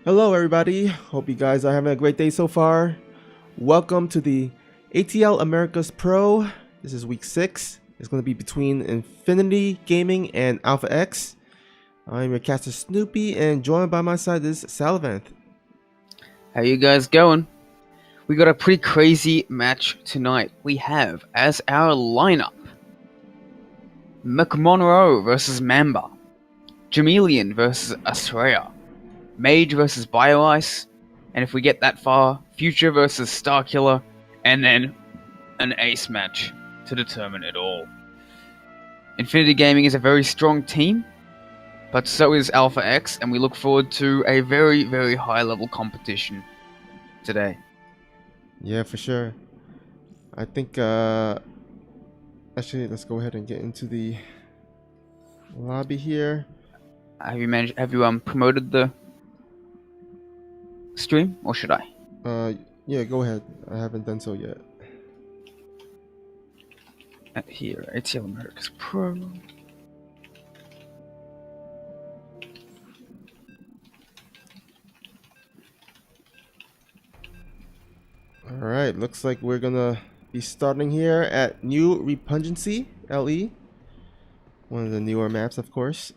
Hello everybody, hope you guys are having a great day so far. Welcome to the ATL Americas Pro. This is week 6. It's going to be between Infinity Gaming and AlpX. I'm your caster Snoopy, and joined by my side is Salvanth. How you guys going? We got a pretty crazy match tonight. We have as our lineup McMonroe versus Mamba, Jamelian versus Astrea, Mage versus BioIce, and if we get that far, Future versus Starkiller, and then an ace match to determine it all. Infinity Gaming is a very strong team, but so is AlphaX, and we look forward to a very, very high level competition today. Yeah, for sure. I think, actually, let's go ahead and get into the lobby here. Have you promoted the stream, or should I? Yeah, go ahead. I haven't done so yet. Here, ATL America's Pro. Alright, looks like we're gonna be starting here at New Repungency, LE. One of the newer maps, of course.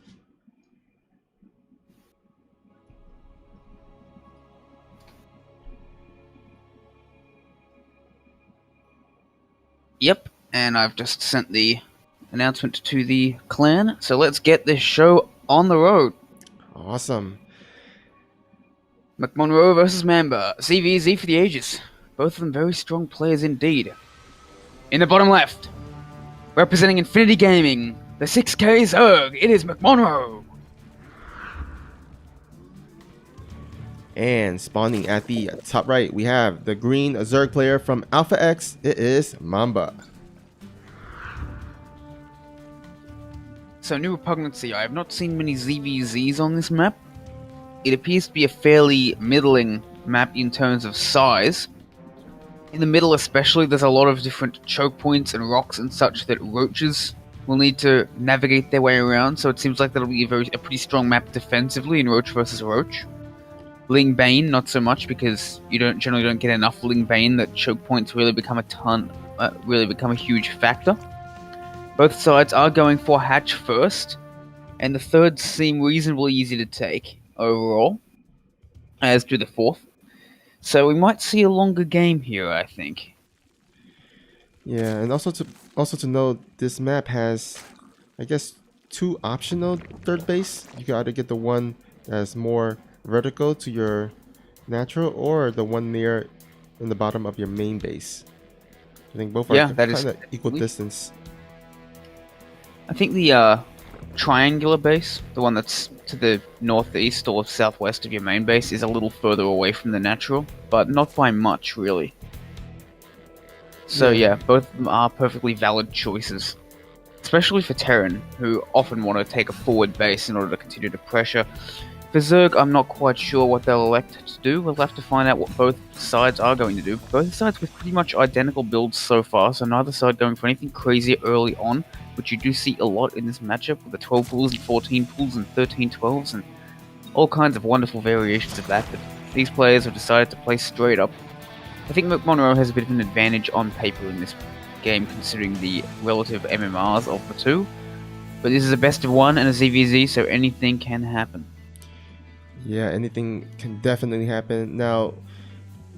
Yep, and I've just sent the announcement to the clan, so let's get this show on the road. Awesome. McMonroe versus Mamba, ZVZ for the ages. Both of them very strong players indeed. In the bottom left, representing Infinity Gaming, the 6K Zerg, it is McMonroe. And spawning at the top right, we have the green Zerg player from AlphaX. It is Mamba. So, new repugnancy. I have not seen many ZVZs on this map. It appears to be a fairly middling map in terms of size. In the middle especially, there's a lot of different choke points and rocks and such that roaches will need to navigate their way around, so it seems like that'll be a pretty strong map defensively in Roach versus Roach. Ling Bane, not so much, because you generally don't get enough Ling Bane that choke points really become a huge factor. Both sides are going for hatch first, and the thirds seem reasonably easy to take overall, as do the fourth. So we might see a longer game here, I think. Yeah, and also to note, this map has, I guess, two optional third base. You can either get the one that's more vertical to your natural, or the one near in the bottom of your main base. I think both are kind of equal distance. I think the triangular base, the one that's to the northeast or southwest of your main base, is a little further away from the natural, but not by much, really. So yeah, both of them are perfectly valid choices. Especially for Terran, who often want to take a forward base in order to continue to pressure. For Zerg, I'm not quite sure what they'll elect to do. We'll have to find out what both sides are going to do. Both sides with pretty much identical builds so far, so neither side going for anything crazy early on, which you do see a lot in this matchup with the 12 pools and 14 pools and 13 12s and all kinds of wonderful variations of that. But these players have decided to play straight up. I think McMonroe has a bit of an advantage on paper in this game, considering the relative MMRs of the two. But this is a best of one and a ZVZ, so anything can happen. Yeah, anything can definitely happen. Now,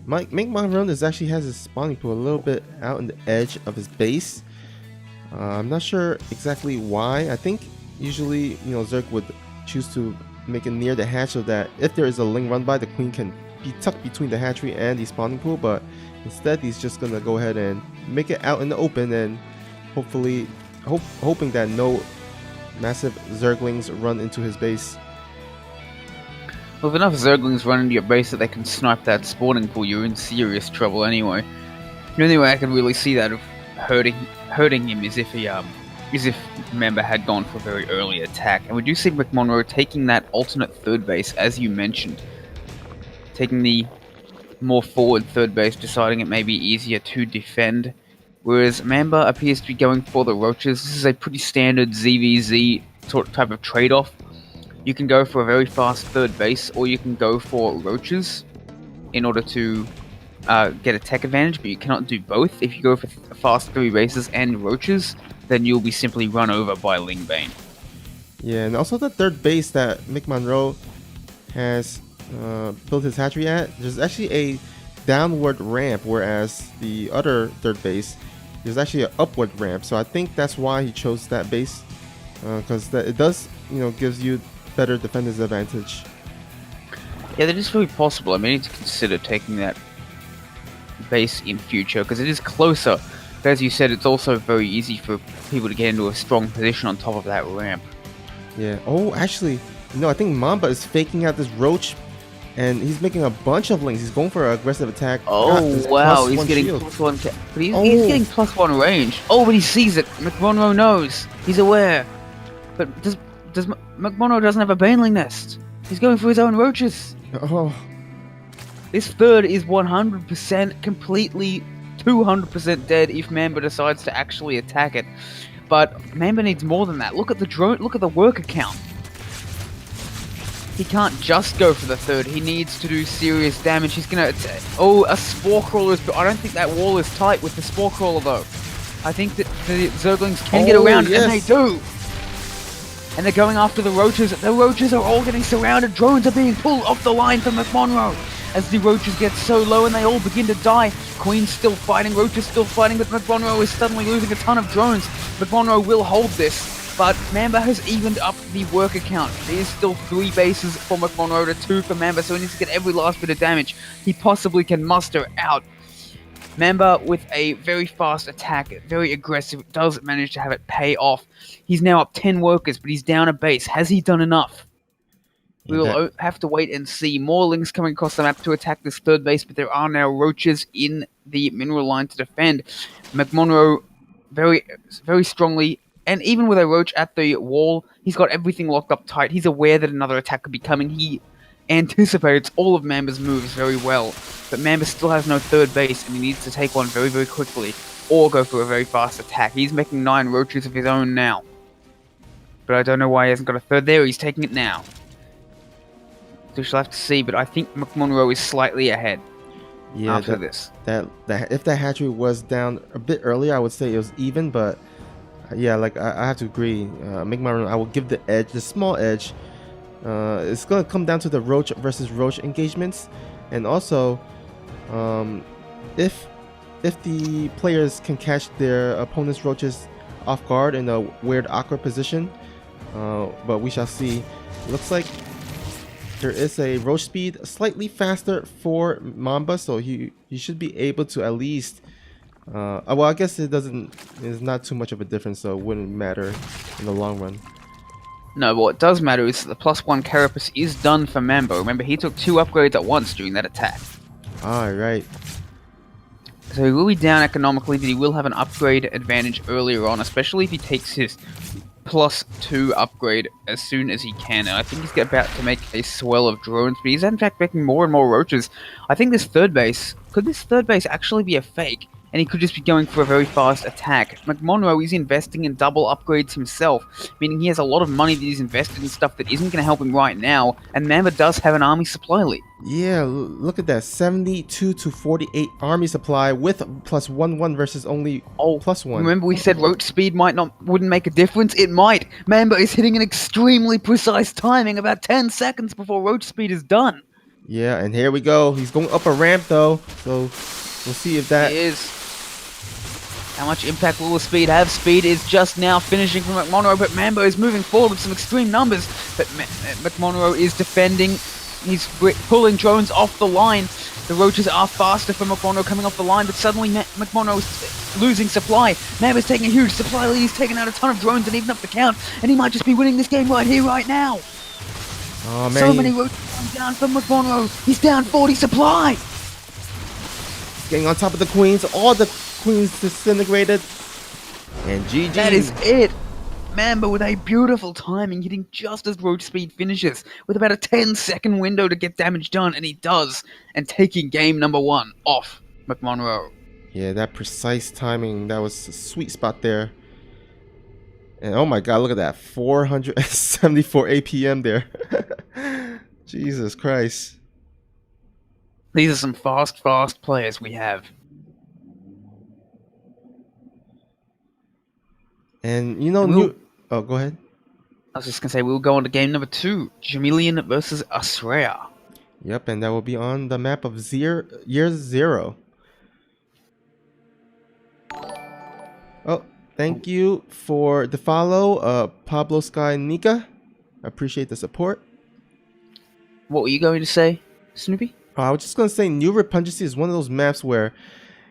McMonroe actually has his spawning pool a little bit out on the edge of his base. I'm not sure exactly why. I think usually, Zerg would choose to make it near the hatch so that if there is a Ling run by, the queen can be tucked between the hatchery and the spawning pool, but instead he's just gonna go ahead and make it out in the open, and hopefully hoping that no massive Zerglings run into his base. Well, if enough Zerglings run into your base that they can snipe that spawning pool, you're in serious trouble anyway. The only way I can really see that of hurting him is if Mamba had gone for a very early attack. And we do see McMonroe taking that alternate third base, as you mentioned. Taking the more forward third base, deciding it may be easier to defend. Whereas Mamba appears to be going for the roaches. This is a pretty standard ZVZ type of trade-off. You can go for a very fast third base, or you can go for roaches in order to get a tech advantage, but you cannot do both. If you go for fast 3 bases and roaches, then you'll be simply run over by Ling Bane. Yeah, and also the third base that McMonroe has built his hatchery at, there's actually a downward ramp, whereas the other third base is actually an upward ramp. So I think that's why he chose that base, because it does, gives you better defender's advantage. Yeah, that is very possible. I may need to consider taking that base in future because it is closer. But as you said, it's also very easy for people to get into a strong position on top of that ramp. Yeah. Oh, actually, I think Mamba is faking out this Roach, and he's making a bunch of links. He's going for an aggressive attack. Oh, wow, he's getting shield. +1. But he's getting +1 range. Oh, but he sees it. McMonroe knows. He's aware. But McMonroe doesn't have a Baneling Nest. He's going for his own Roaches. Oh. This third is 100% completely 200% dead if Mamba decides to actually attack it. But Mamba needs more than that. Look at the drone. Look at the worker count. He can't just go for the third. He needs to do serious damage. He's gonna... Oh, a Spore Crawler is... I don't think that wall is tight with the Spore Crawler, though. I think that the Zerglings can get around, and they do! And they're going after the Roaches. The Roaches are all getting surrounded. Drones are being pulled off the line for McMonroe. As the Roaches get so low and they all begin to die. Queen's still fighting, Roaches still fighting, but McMonroe is suddenly losing a ton of drones. McMonroe will hold this, but Mamba has evened up the worker count. There is still 3 bases for McMonroe to 2 for Mamba, so he needs to get every last bit of damage he possibly can muster out. Mamba, with a very fast attack, very aggressive, does manage to have it pay off. He's now up 10 workers, but he's down a base. Has he done enough? We will have to wait and see. More links coming across the map to attack this third base, but there are now Roaches in the mineral line to defend. McMonroe very, very strongly, and even with a Roach at the wall, he's got everything locked up tight. He's aware that another attack could be coming. He anticipates all of Mamba's moves very well, but Mamba still has no third base, and he needs to take one very, very quickly, or go for a very fast attack. He's making 9 Roaches of his own now. But I don't know why he hasn't got a third there. He's taking it now. We shall have to see, but I think McMonroe is slightly ahead after this. That if that hatchery was down a bit earlier, I would say it was even, but yeah, like I have to agree. McMonroe, I will give the edge, the small edge. It's gonna come down to the Roach versus Roach engagements, and also if the players can catch their opponent's Roaches off guard in a weird awkward position, but we shall see. Looks like there is a Roach speed slightly faster for Mamba, so he should be able to at least well, I guess it's not too much of a difference, so it wouldn't matter in the long run. No, but what does matter is that the +1 Carapace is done for Mamba. Remember, he took 2 upgrades at once during that attack. Alright. So he will be down economically, but he will have an upgrade advantage earlier on, especially if he takes his +2 upgrade as soon as he can. And I think he's about to make a swell of drones, but he's in fact making more and more Roaches. I think this third base, could this third base actually be a fake? And he could just be going for a very fast attack. McMonroe is investing in double upgrades himself, meaning he has a lot of money that he's invested in stuff that isn't going to help him right now, and Mamba does have an army supply lead. Yeah, look at that, 72 to 48 army supply with +1/1 versus only +1. Remember we said Roach speed wouldn't make a difference? It might. Mamba is hitting an extremely precise timing, about 10 seconds before Roach speed is done. Yeah, and here we go. He's going up a ramp though, so we'll see if that is. How much impact will the speed have? Speed is just now finishing for McMonroe, but Mamba is moving forward with some extreme numbers. But McMonroe is defending. He's pulling drones off the line. The Roaches are faster for McMonroe coming off the line, but suddenly McMonroe is losing supply. Mamba's taking a huge supply lead. He's taking out a ton of drones and even up the count, and he might just be winning this game right here, right now. Oh, man. So many Roaches down for McMonroe. He's down 40 supply. Getting on top of the Queens. All the Queens disintegrated. And GG. That is it. Mamba with a beautiful timing, hitting just as Roach speed finishes, with about a 10-second window to get damage done, and he does, and taking game number 1 off McMonroe. Yeah, that precise timing, that was a sweet spot there. And oh my god, look at that, 474 APM there. Jesus Christ. These are some fast players we have. And oh, go ahead. I was just going to say, we'll go on to game number 2. Jamilian versus Asreya. Yep, and that will be on the map of year 0. Oh, thank you for the follow, Pablo Sky Nika. Appreciate the support. What were you going to say, Snoopy? I was just gonna say, New Repungency is one of those maps where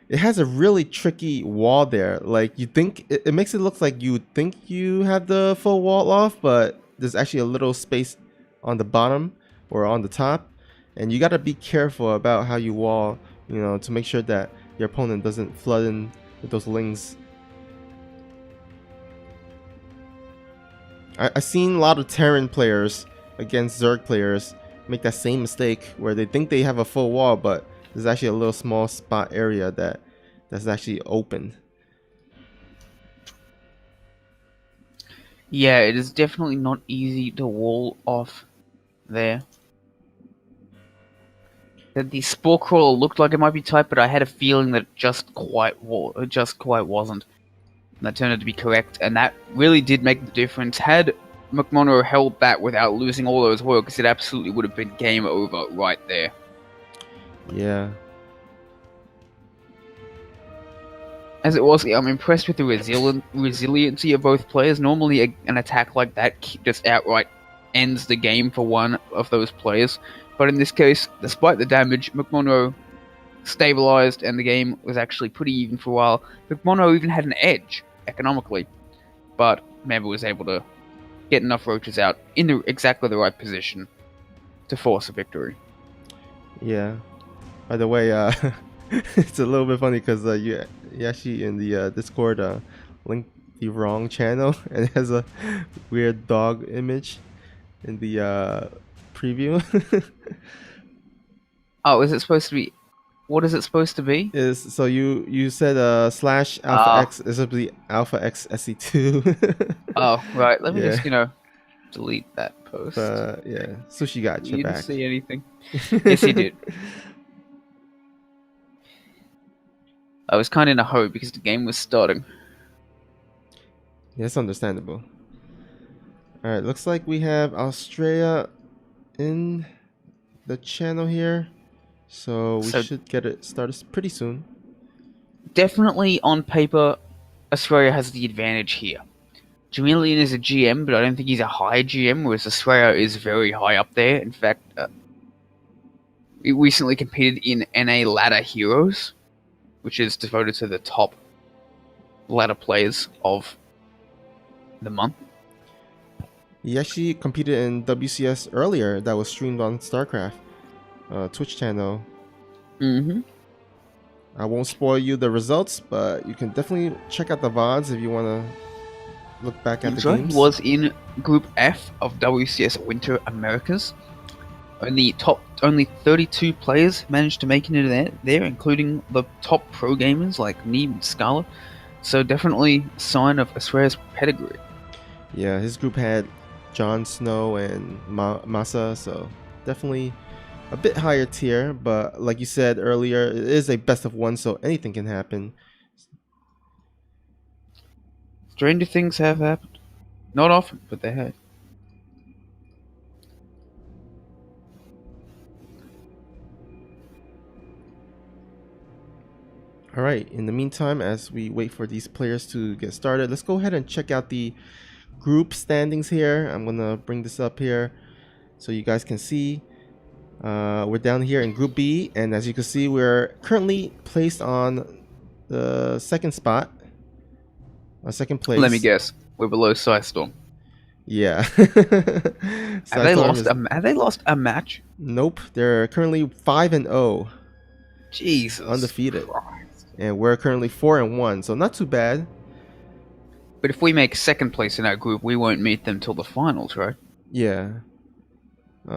it has a really tricky wall there. Like, you think it makes it look like you think you have the full wall off, but there's actually a little space on the bottom or on the top, and you gotta be careful about how you wall, to make sure that your opponent doesn't flood in with those lings. I've seen a lot of Terran players against Zerg players make that same mistake where they think they have a full wall, but there's actually a little small spot area that's actually open. Yeah, it is definitely not easy to wall off there. The spore crawler looked like it might be tight, but I had a feeling that it just quite wasn't. And that turned out to be correct, and that really did make the difference. Had McMonroe held that without losing all those workers, it absolutely would have been game over right there. Yeah. As it was, I'm impressed with the resiliency of both players. Normally, an attack like that just outright ends the game for one of those players. But in this case, despite the damage, McMonroe stabilized and the game was actually pretty even for a while. McMonroe even had an edge, economically. But Member was able to get enough roaches out in exactly the right position to force a victory. Yeah. By the way, it's a little bit funny because you actually in the Discord linked the wrong channel, and it has a weird dog image in the preview. Oh, is it supposed to be? What is it supposed to be? Is so you said slash AlphaX is supposed to be AlphaX SE2. Oh, right. Let me Yeah. just, delete that post. Yeah, Sushi got your You didn't back. see anything. Yes, he did. I was kind of in a hurry because the game was starting. Yeah, it's understandable. All right, looks like we have Australia in the channel here, so we should get it started pretty soon. Definitely on paper, Australia has the advantage here. Jamilian is a GM, but I don't think he's a high GM, whereas Australia is very high up there. In fact, we recently competed in NA Ladder Heroes, which is devoted to the top ladder players of the month. He actually competed in WCS earlier that was streamed on StarCraft Twitch channel. Mm-hmm. I won't spoil you the results, but you can definitely check out the VODs if you want to look back at the games. He was in Group F of WCS Winter Americas. Only 32 players managed to make it there, including the top pro gamers like Neeb and Scarlet. So definitely a sign of Australia's pedigree. Yeah, his group had Jon Snow and Massa, so definitely a bit higher tier. But like you said earlier, it is a best of one, so anything can happen. Stranger things have happened. Not often, but they have. All right, in the meantime, as we wait for these players to get started, let's go ahead and check out the group standings here. I'm going to bring this up here so you guys can see. We're down here in Group B, and as you can see, we're currently placed on the second spot. Second place. Let me guess. We're below Psystorm. Yeah. Have they lost a match? Nope. They're currently 5-0. Jesus. Undefeated. Christ. And we're currently 4-1, so not too bad. But if we make second place in our group, we won't meet them till the finals, right? Yeah.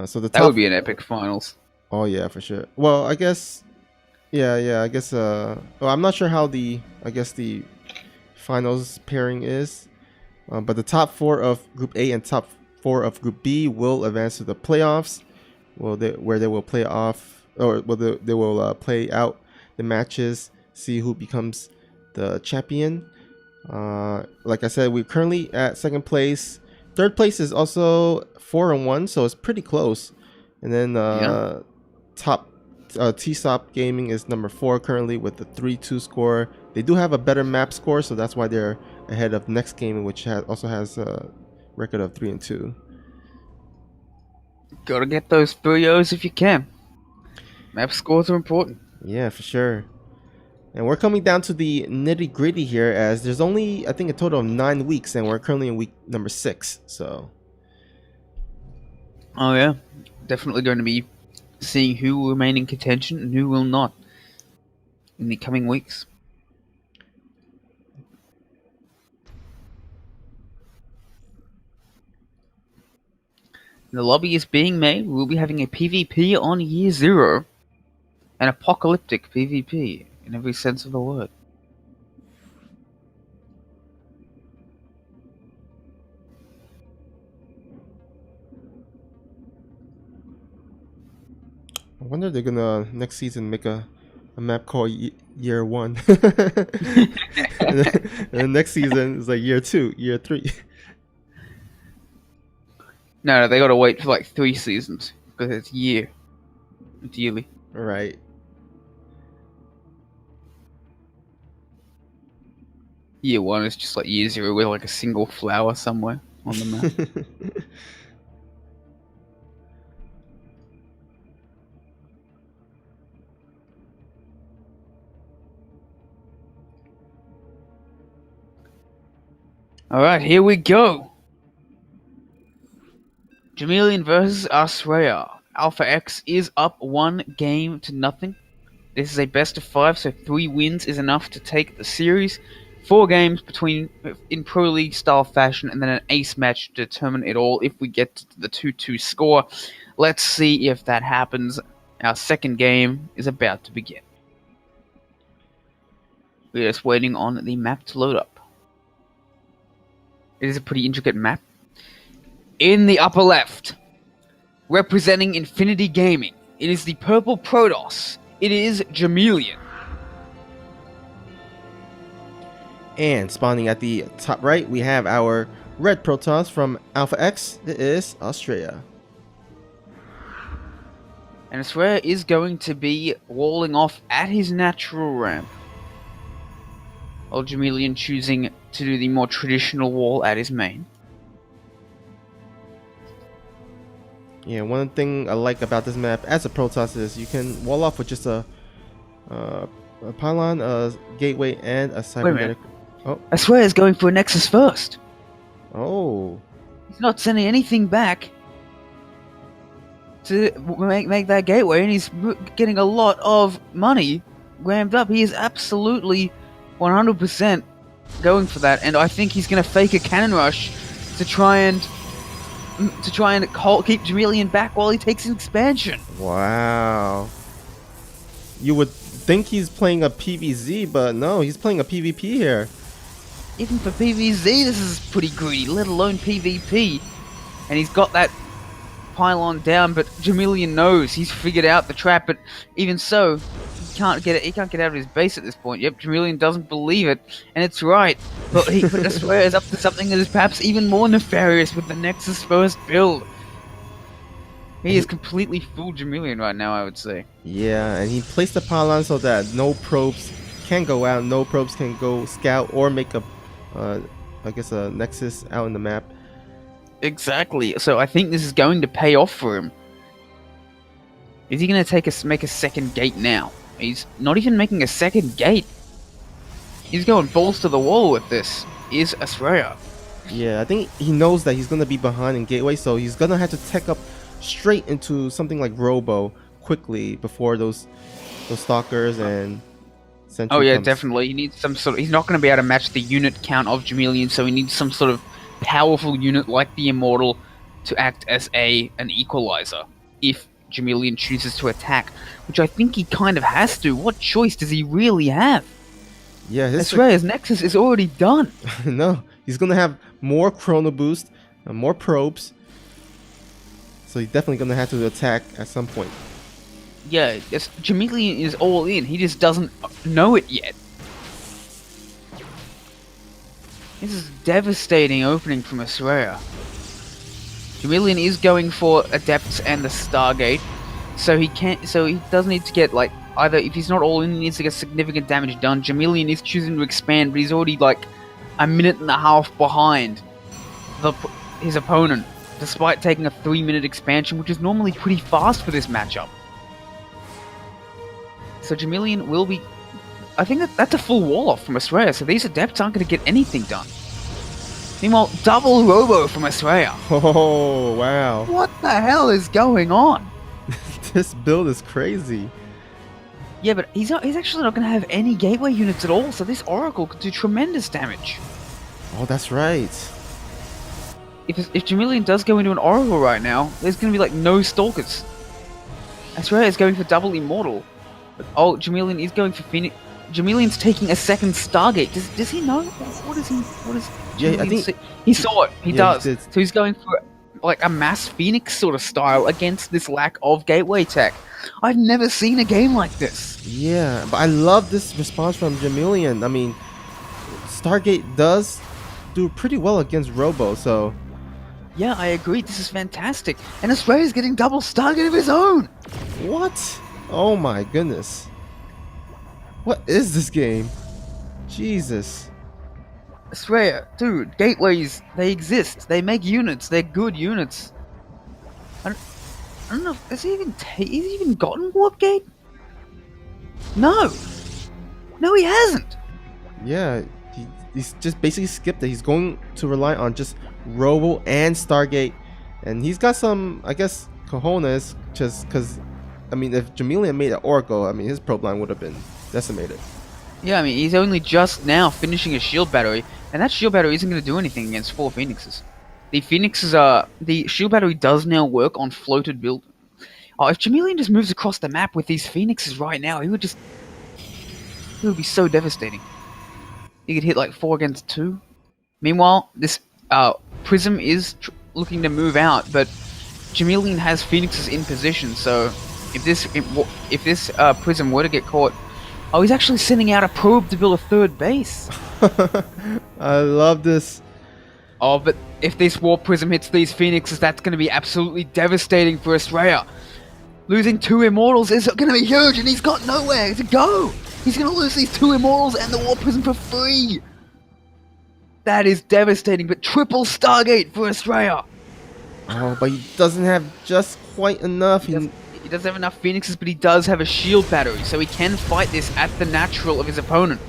So the that top would be an epic finals. Oh yeah, for sure. Well, I guess. Yeah. I guess. Well, I'm not sure how the finals pairing is, but the top 4 of Group A and top 4 of Group B will advance to the playoffs. Where they will play off, or they will play out the matches, see who becomes the champion. Like I said, we're currently at second place. Third place is also 4-1, so it's pretty close. And then top T-Stop Gaming is number 4 currently with a 3-2 score. They do have a better map score, so that's why they're ahead of Next Gaming, which also has a record of 3-2. Gotta get those 3-0s if you can. Map scores are important. Yeah, for sure. And we're coming down to the nitty gritty here, as there's only, I think, a total of 9 weeks, and we're currently in week number 6. So. Oh yeah, definitely going to be seeing who will remain in contention and who will not in the coming weeks. The lobby is being made. We'll be having a PvP on year 0. An apocalyptic PvP in every sense of the word. I wonder if they're gonna next season make a map called Year 1. And then next season is like Year 2, Year 3. No, they gotta wait for like 3 seasons because it's year. It's yearly. Right. Year 1 is just like year 0 with like a single flower somewhere on the map. Alright, here we go. Jamilian versus Asraya. AlphaX is up 1 game to nothing. This is a best of 5, so 3 wins is enough to take the series. 4 games in Pro League style fashion, and then an ace match to determine it all if we get to the 2-2 score. Let's see if that happens. Our second game is about to begin. We're just waiting on the map to load up. It is a pretty intricate map. In the upper left, representing Infinity Gaming, it is the purple Protoss. It is Jamilian. And spawning at the top right, we have our red Protoss from AlphaX. It is Australia. And Australia is going to be walling off at his natural ramp, while Jamilian choosing to do the more traditional wall at his main. Yeah, one thing I like about this map as a Protoss is you can wall off with just a pylon, a gateway, and a cybernetic. Oh. Australia is going for a Nexus first. Oh. He's not sending anything back to make that gateway, and he's getting a lot of money ramped up. He is absolutely 100% going for that, and I think he's going to fake a cannon rush to try and keep Jamilian back while he takes his expansion. Wow. You would think he's playing a PvZ, but no, he's playing a PvP here. Even for PvZ, this is pretty greedy, let alone PvP. And he's got that pylon down, but Jamilian knows he's figured out the trap, but even so, he can't get out of his base at this point. Yep, Jamilian doesn't believe it, and it's right. But Australia is up to something that is perhaps even more nefarious with the Nexus first build. He is completely fooled Jamilian right now, I would say. Yeah, and he placed the pylon so that no probes can go out, no probes can go scout or make a Nexus out in the map. Exactly. So I think this is going to pay off for him. Is he going to make a second gate now? He's not even making a second gate. He's going balls to the wall with this. Is Australia. Yeah, I think he knows that he's going to be behind in gateway, so he's going to have to tech up straight into something like Robo quickly before those stalkers and Sentry Oh yeah, comes. definitely. He needs some sort of, he's not going to be able to match the unit count of Jamilian, so he needs some sort of powerful unit like the Immortal to act as an equalizer if Jamilian chooses to attack, which I think he kind of has to. What choice does he really have? Yeah, Australia's Nexus is already done. No, he's going to have more Chrono Boost, more probes, so he's definitely going to have to attack at some point. Yeah, Jamilian is all in. He just doesn't know it yet. This is devastating opening from Australia. Jamilian is going for Adepts and the Stargate. So he can't. So he does need to get like either if he's not all in, he needs to get significant damage done. Jamilian is choosing to expand, but he's already like a minute and a half behind the his opponent, despite taking a 3-minute expansion, which is normally pretty fast for this matchup. So Jamilian will be. I think that's a full wall off from Australia. So these adepts aren't going to get anything done. Meanwhile, double Robo from Australia. Oh, wow. What the hell is going on? This build is crazy. Yeah, but he's actually not going to have any gateway units at all, so this Oracle could do tremendous damage. Oh, that's right. If Jamilian does go into an Oracle right now, there's going to be like no Stalkers. Australia is going for double Immortal. But, oh, Jamilian is going for Phoenix. Jamilian's taking a second Stargate. Does he know? What is he? Yeah, I think see? He saw it. He does. He so he's going for like a mass Phoenix sort of style against this lack of gateway tech. I've never seen a game like this. Yeah, but I love this response from Jamilian. I mean, Stargate does do pretty well against Robo, so... Yeah, I agree. This is fantastic. And Australia's getting double Stargate of his own. What? Oh my goodness. What is this game? Jesus. Australia, dude, gateways, they exist. They make units. They're good units. I don't know. Has he even gotten Warp Gate? No. No, he hasn't. Yeah, he's just basically skipped it. He's going to rely on just Robo and Stargate. And he's got some, I guess, cojones. Just because, I mean, if Jamilian made an Oracle, I mean, his probe line would have been decimated. Yeah, I mean, he's only just now finishing a shield battery. And that shield battery isn't going to do anything against 4 Phoenixes. The shield battery does now work on floated build. Oh, if Jamilian just moves across the map with these Phoenixes right now, he would be so devastating. He could hit like 4 against 2. Meanwhile, this Prism is looking to move out, but Jamilian has Phoenixes in position, so if this Prism were to get caught, oh, he's actually sending out a probe to build a 3rd base. I love this. Oh, but if this Warp Prism hits these Phoenixes, that's going to be absolutely devastating for Australia. Losing 2 Immortals is going to be huge, and he's got nowhere to go. He's going to lose these 2 Immortals and the Warp Prism for free. That is devastating, but triple Stargate for Australia. Oh, but he doesn't have just quite enough. He doesn't have enough Phoenixes, but he does have a shield battery, so he can fight this at the natural of his opponent.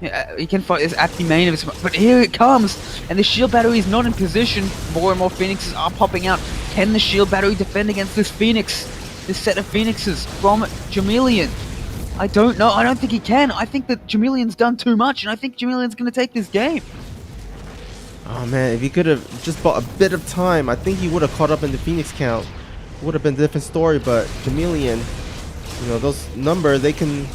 Yeah, he can fight this at the main of his opponent. But here it comes, and the shield battery is not in position. More and more Phoenixes are popping out. Can the shield battery defend against this Phoenix? This set of Phoenixes from Jamilian? I don't know. I don't think he can. I think that Jamilian's done too much, and I think Jamilian's going to take this game. Oh man, if he could have just bought a bit of time, I think he would have caught up in the Phoenix count. Would have been a different story, but Jamilian, you know, those numbers, they can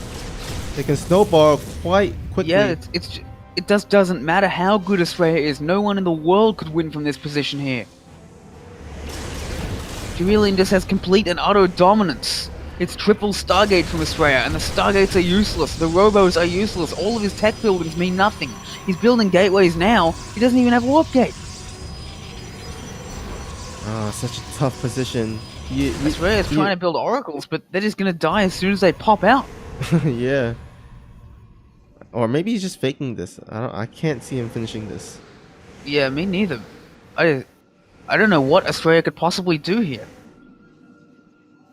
snowball quite quickly. Yeah, it doesn't matter how good Australia is. No one in the world could win from this position here. Jamilian just has complete and utter dominance. It's triple Stargate from Australia, and the Stargates are useless. The Robos are useless. All of his tech buildings mean nothing. He's building gateways now. He doesn't even have Warp Gate. Ah, such a tough position. Australia's trying to build oracles, but they're just gonna die as soon as they pop out. Yeah. Or maybe he's just faking this. I can't see him finishing this. Yeah, me neither. I don't know what Australia could possibly do here.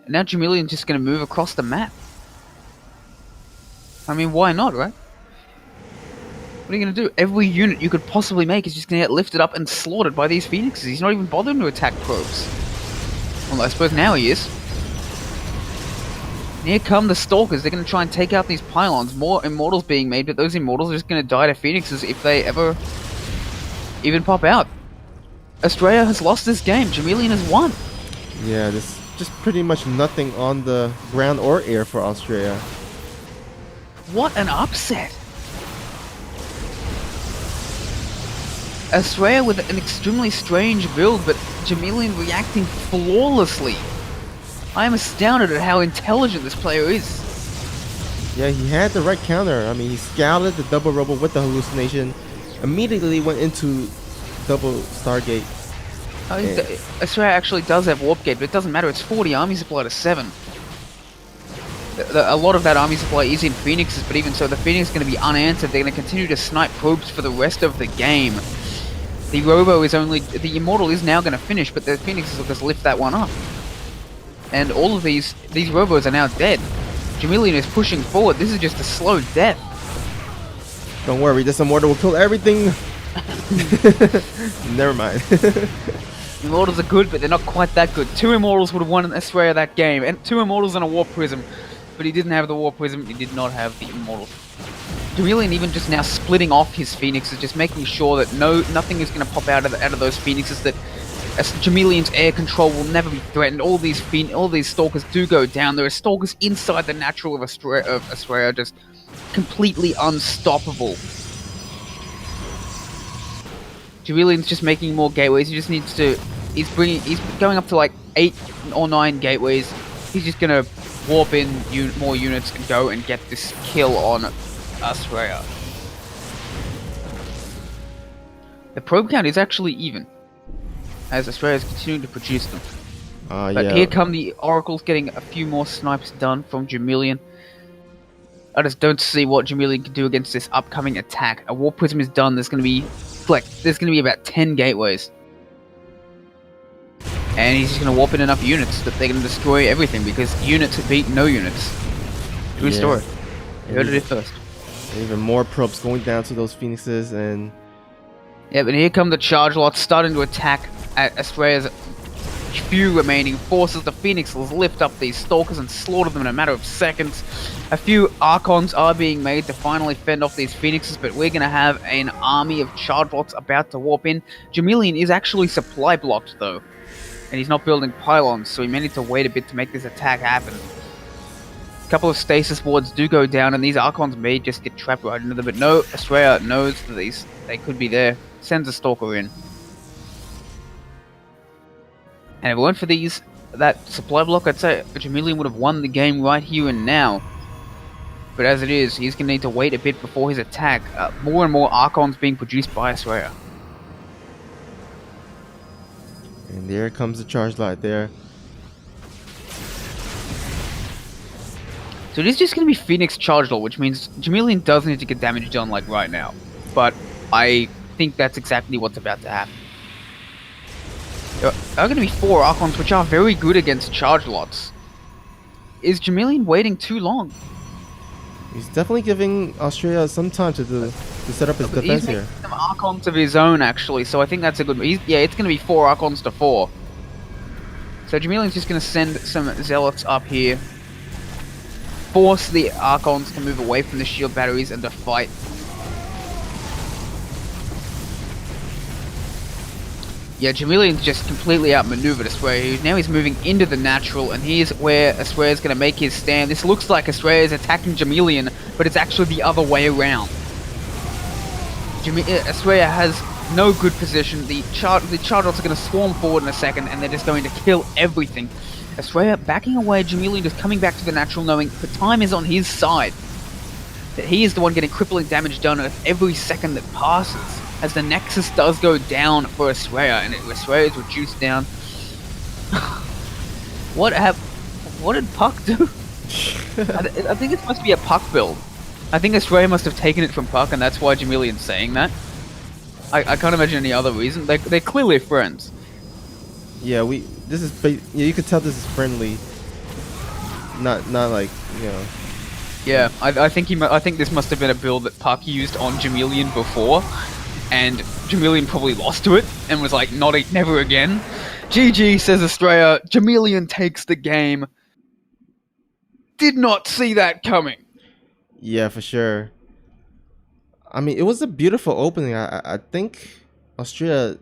Now Jamilian's just gonna move across the map. I mean, why not, right? What are you gonna do? Every unit you could possibly make is just gonna get lifted up and slaughtered by these Phoenixes. He's not even bothering to attack probes. Well, I suppose now he is. And here come the Stalkers. They're gonna try and take out these pylons. More Immortals being made, but those Immortals are just gonna die to Phoenixes if they ever even pop out. Australia has lost this game. Jamilian has won. Yeah, there's just pretty much nothing on the ground or air for Australia. What an upset. Australia with an extremely strange build, but Jamilian reacting flawlessly. I am astounded at how intelligent this player is. Yeah, he had the right counter. I mean, he scouted the double robo with the hallucination, immediately went into double Stargate. And Australia actually does have warp gate, but it doesn't matter. It's 40 army supply to 7. A lot of that army supply is in Phoenixes, but even so, the Phoenix is going to be unanswered. They're going to continue to snipe probes for the rest of the game. The Robo is only... The Immortal is now going to finish, but the Phoenixes will just lift that one up. And all of these Robos are now dead. Jamilian is pushing forward. This is just a slow death. don't worry, this Immortal will kill everything. Never mind. Immortals are good, but they're not quite that good. 2 Immortals would have won Australia that game, and 2 Immortals and a Warp Prism. But he didn't have the Warp Prism, he did not have the Immortal. Jamilian even just now splitting off his Phoenixes, just making sure that nothing is going to pop out of those Phoenixes, that Jamilian's air control will never be threatened. All these Stalkers do go down. There are Stalkers inside the natural of Australia, just completely unstoppable. Jamilian's just making more gateways. He just needs to... He's going up to like 8 or 9 gateways. He's just going to warp in more units and go and get this kill on Australia. The probe count is actually even, as Australia's continuing to produce them. But yeah. here come the Oracles getting a few more snipes done from Jamilian. I just don't see what Jamilian can do against this upcoming attack. A Warp Prism is done. There's going to be about 10 gateways. And he's just going to warp in enough units that they're going to destroy everything, because units beat no units. True story. You heard it first. Even more probes going down to those Phoenixes, and... Yeah, but here come the charge lots starting to attack at Australia's few remaining forces. The Phoenixes lift up these Stalkers and slaughter them in a matter of seconds. A few Archons are being made to finally fend off these Phoenixes, but we're going to have an army of charge lots about to warp in. Jamilian is actually supply blocked, though. And he's not building pylons, so he may need to wait a bit to make this attack happen. A couple of stasis wards do go down, and these Archons may just get trapped right into them, but no, Australia knows that they could be there. Sends a Stalker in. And if it weren't for that supply block, I'd say Jamilian would have won the game right here and now. But as it is, he's going to need to wait a bit before his attack. More and more Archons being produced by Australia. And there comes the charge light there. So it is just going to be Phoenix charge lot, which means Jamilian does need to get damage done like right now. But I think that's exactly what's about to happen. There are going to be 4 Archons, which are very good against charge lots. Is Jamilian waiting too long? He's definitely giving Australia some time to set up his defense here. He's making some Archons of his own, actually, so I think that's a good... Yeah, it's going to be 4 Archons to 4. So Jamilian's just going to send some Zealots up here. Force the Archons to move away from the shield batteries and to fight. Yeah, Jamilian's just completely outmaneuvered Australia. Now he's moving into the natural, and here's where Australia's going to make his stand. This looks like Australia's attacking Jamilian, but it's actually the other way around. Australia has no good position. The Chargers are going to swarm forward in a second, and they're just going to kill everything. Australia backing away, Jamilian just coming back to the natural, knowing the time is on his side. That he is the one getting crippling damage done every second that passes. As the Nexus does go down for Australia, and Australia is reduced down. What did Puck do? I think it must be a Puck build. I think Australia must have taken it from Puck, and that's why Jamilian's saying that. I can't imagine any other reason. They're clearly friends. Yeah, you could tell this is friendly. Not like, you know. Yeah, I think this must have been a build that Puck used on Jamilian before. And Jamilian probably lost to it and was like, never again. GG, says Australia. Jamilian takes the game. Did not see that coming. Yeah, for sure. I mean, it was a beautiful opening. I think Australia,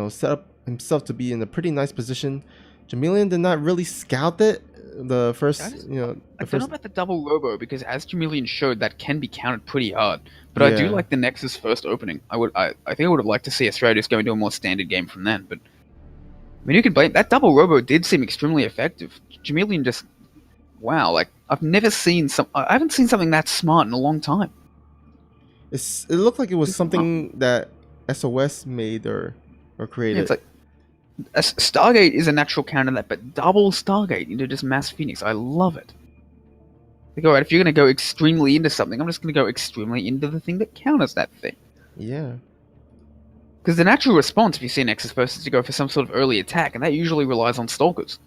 set up himself to be in a pretty nice position. Jamilian did not really scout it. The first, I don't know about the double robo, because as Jamilian showed, that can be counted pretty hard. But I do like the Nexus first opening. I think I would have liked to see Australia just go into a more standard game from then. But I mean, you can blame that double robo did seem extremely effective. Jamilian just, wow, like I haven't seen something that smart in a long time. It looked like it was something that SOS made or created. Yeah, Stargate is a natural counter to that, but double Stargate into just Mass Phoenix. I love it. Like, alright, if you're going to go extremely into something, I'm just going to go extremely into the thing that counters that thing. Yeah. Because the natural response, if you see Nexus first, is to go for some sort of early attack, and that usually relies on Stalkers.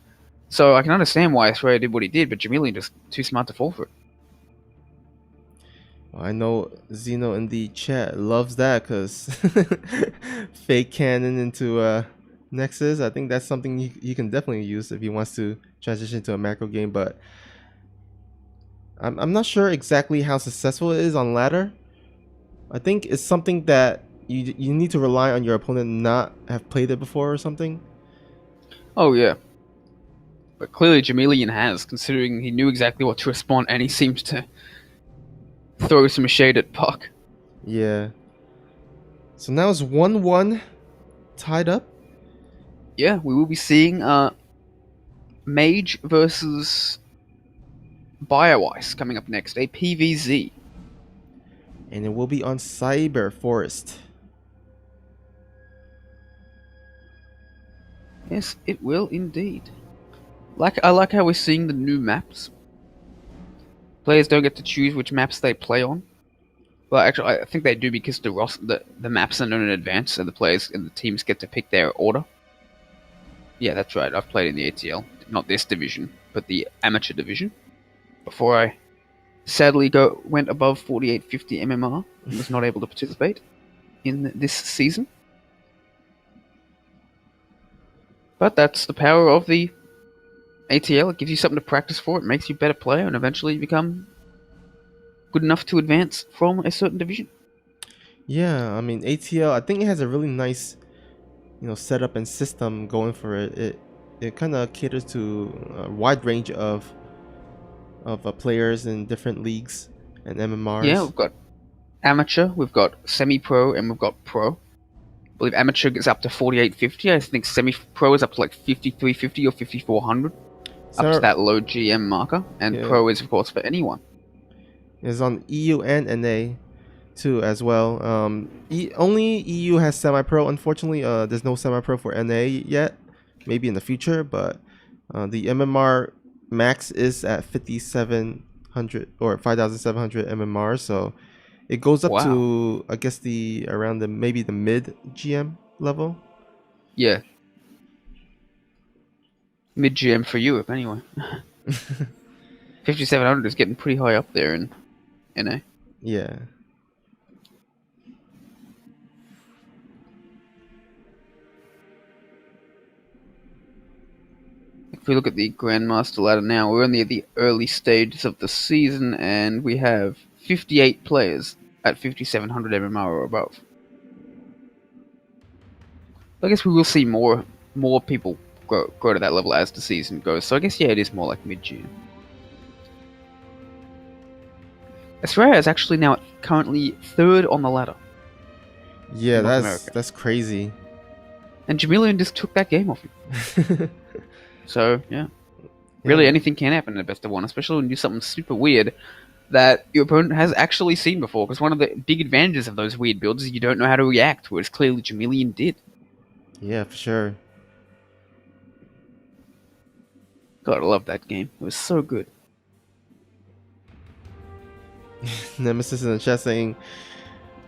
So I can understand why Australia did what he did, but Jamilian just too smart to fall for it. I know Zeno in the chat loves that because fake cannon into Nexus. I think that's something you can definitely use if he wants to transition to a macro game. But I'm not sure exactly how successful it is on ladder. I think it's something that you need to rely on your opponent not have played it before or something. Oh, yeah. But clearly Jamilian has, considering he knew exactly what to respond, and he seems to throw some shade at Puck. Yeah. So now it's 1-1 tied up. Yeah, we will be seeing Mage versus BioIce coming up next, a PVZ. And it will be on Cyber Forest. Yes, it will indeed. I like how we're seeing the new maps. Players don't get to choose which maps they play on. Well, actually, I think they do because the maps are known in advance, and the players and the teams get to pick their order. Yeah, that's right. I've played in the ATL, not this division, but the amateur division. Before I sadly went above 4850 MMR and was not able to participate in this season. But that's the power of the ATL. It gives you something to practice for. It makes you a better player, and eventually you become good enough to advance from a certain division. Yeah, I mean ATL. I think it has a really nice, setup and system going for it. It kind of caters to a wide range of players in different leagues and MMRs. Yeah, we've got amateur, we've got semi-pro, and we've got pro. I believe amateur gets up to 4850. I think semi-pro is up to like 5350 or 5400. Up to that low GM marker. And yeah, pro is, of course, for anyone. It's on EU and NA too as well. Only EU has semi-pro. Unfortunately, there's no semi-pro for NA yet. Maybe in the future, but the MMR max is at 5700 or 5700 MMR. So it goes up to, I guess, maybe the mid GM level. Yeah. Mid GM for Europe, anyway. 5700 is getting pretty high up there in NA. Yeah. If we look at the Grandmaster ladder now, we're only at the early stages of the season, and we have 58 players at 5700 MMR or above. I guess we will see more people grow to that level as the season goes. So I guess, yeah, it is more like mid-June. Australia is actually now currently third on the ladder. Yeah, that's crazy. And Jamilian just took that game off him. So, yeah. Really, anything can happen in the best of one, especially when you do something super weird that your opponent has actually seen before. Because one of the big advantages of those weird builds is you don't know how to react, whereas clearly Jamilian did. Yeah, for sure. God, I love that game. It was so good. Nemesis in the chat saying,